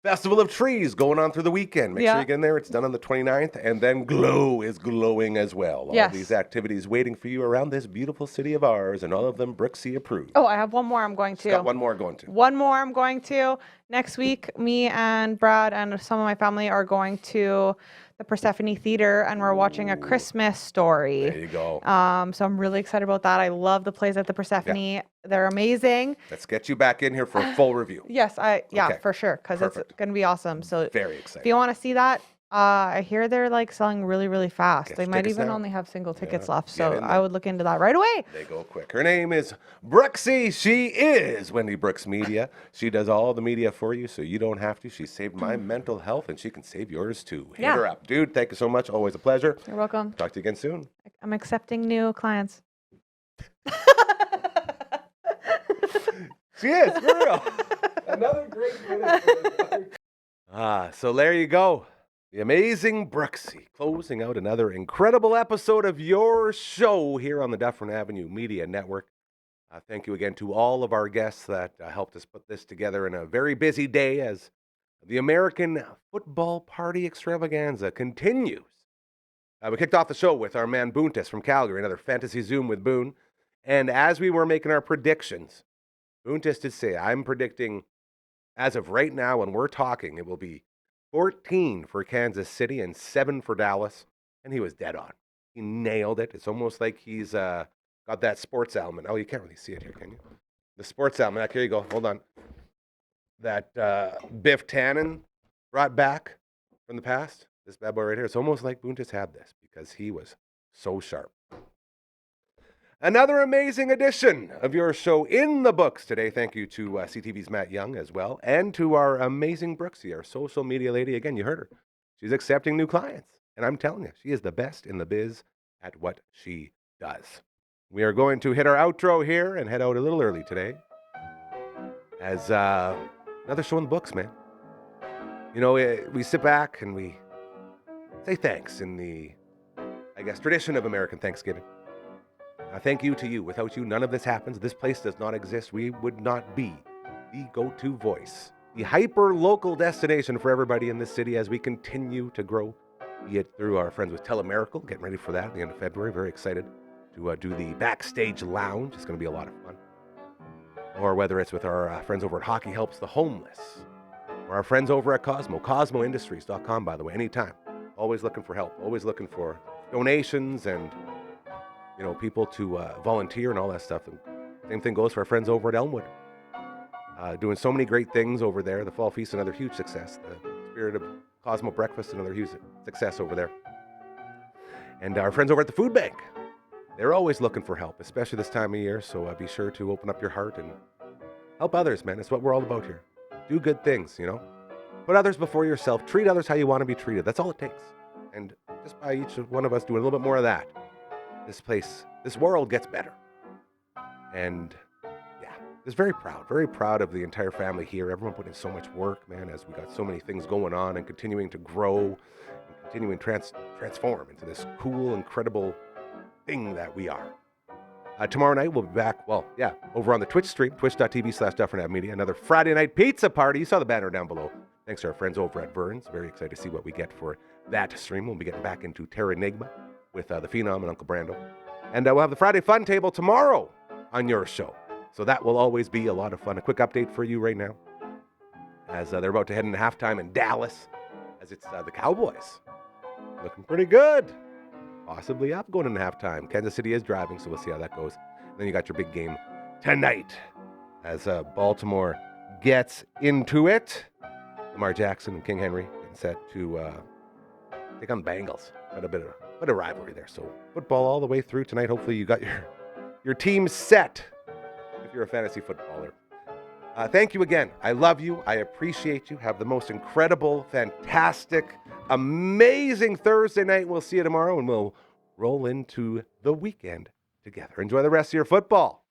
Speaker 3: Festival of Trees going on through the weekend. Make sure you get in there. It's done on the 29th. And then Glow is glowing as well. All these activities waiting for you around this beautiful city of ours, and all of them Brooksie approved.
Speaker 5: Oh, I have one more I'm going to.
Speaker 3: Got one more going to.
Speaker 5: One more I'm going to. Next week, me and Brad and some of my family are going to the Persephone Theater, and we're watching A Christmas Story.
Speaker 3: There you go.
Speaker 5: So I'm really excited about that. I love the plays at the Persephone. Yeah. They're amazing.
Speaker 3: Let's get you back in here for a full review.
Speaker 5: Yes, for sure, because it's going to be awesome. So
Speaker 3: very excited.
Speaker 5: If you want to see that, I hear they're like selling really, really fast. They might even only have single tickets left. So I would look into that right away.
Speaker 3: They go quick. Her name is Brooksie. She is Wendy Brooks Media. She does all the media for you, so you don't have to. She saved my mental health, and she can save yours too. Hit her up. Dude, thank you so much. Always a pleasure.
Speaker 5: You're welcome.
Speaker 3: Talk to you again soon.
Speaker 5: I'm accepting new clients.
Speaker 3: She is, for real. Another great minute. So there you go. The amazing Brooksie closing out another incredible episode of your show here on the Dufferin Avenue Media Network. Thank you again to all of our guests that helped us put this together in a very busy day as the American Football Party Extravaganza continues. We kicked off the show with our man Boontis from Calgary, another Fantasy Zoom with Boone. And as we were making our predictions, Boontis did say, I'm predicting, as of right now when we're talking, it will be 14 for Kansas City and 7 for Dallas. And he was dead on. He nailed it. It's almost like he's got that sports element. Oh, you can't really see it here, can you? The sports element. Here you go. Hold on. That Biff Tannen brought back from the past. This bad boy right here. It's almost like Boontis had this because he was so sharp. Another amazing edition of your show in the books today. Thank you to CTV's Matt Young as well, and to our amazing Brooksie, our social media lady. Again, you heard her. She's accepting new clients, and I'm telling you, she is the best in the biz at what she does. We are going to hit our outro here and head out a little early today as another show in the books, man. You know, we sit back and we say thanks in the, I guess, tradition of American Thanksgiving. Thank you to you. Without you, none of this happens. This place does not exist. We would not be the go-to voice, the hyper-local destination for everybody in this city as we continue to grow, be it through our friends with Telemiracle, getting ready for that at the end of February. Very excited to do the backstage lounge. It's going to be a lot of fun. Or whether it's with our friends over at Hockey Helps the Homeless, or our friends over at Cosmo, CosmoIndustries.com, by the way, anytime. Always looking for help, always looking for donations and people to volunteer and all that stuff. And same thing goes for our friends over at Elmwood. Doing so many great things over there. The Fall Feast, another huge success. The Spirit of Cosmo Breakfast, another huge success over there. And our friends over at the Food Bank. They're always looking for help, especially this time of year. So be sure to open up your heart and help others, man. It's what we're all about here. Do good things, Put others before yourself. Treat others how you want to be treated. That's all it takes. And just by each one of us doing a little bit more of that, this world gets better. And just very proud of the entire family here. Everyone putting in so much work, man, as we got so many things going on and continuing to grow and continuing to transform into this cool, incredible thing that we are. Tomorrow night we'll be back, over on the Twitch stream, twitch.tv/Dufferin Ave Media, another Friday night pizza party. You saw the banner down below. Thanks to our friends over at Burns. Very excited to see what we get for that stream. We'll be getting back into Terra Enigma with the Phenom and Uncle Brando. And we'll have the Friday Fun Table tomorrow on your show. So that will always be a lot of fun. A quick update for you right now as they're about to head into halftime in Dallas as it's the Cowboys. Looking pretty good. Possibly up going into halftime. Kansas City is driving, so we'll see how that goes. And then you got your big game tonight as Baltimore gets into it. Lamar Jackson and King Henry getting set to take on the Bengals. Got a bit of rivalry there. So football all the way through tonight. Hopefully you got your team set if you're a fantasy footballer. Thank you again. I love you. I appreciate you. Have the most incredible, fantastic, amazing Thursday night. We'll see you tomorrow, and we'll roll into the weekend together. Enjoy the rest of your football.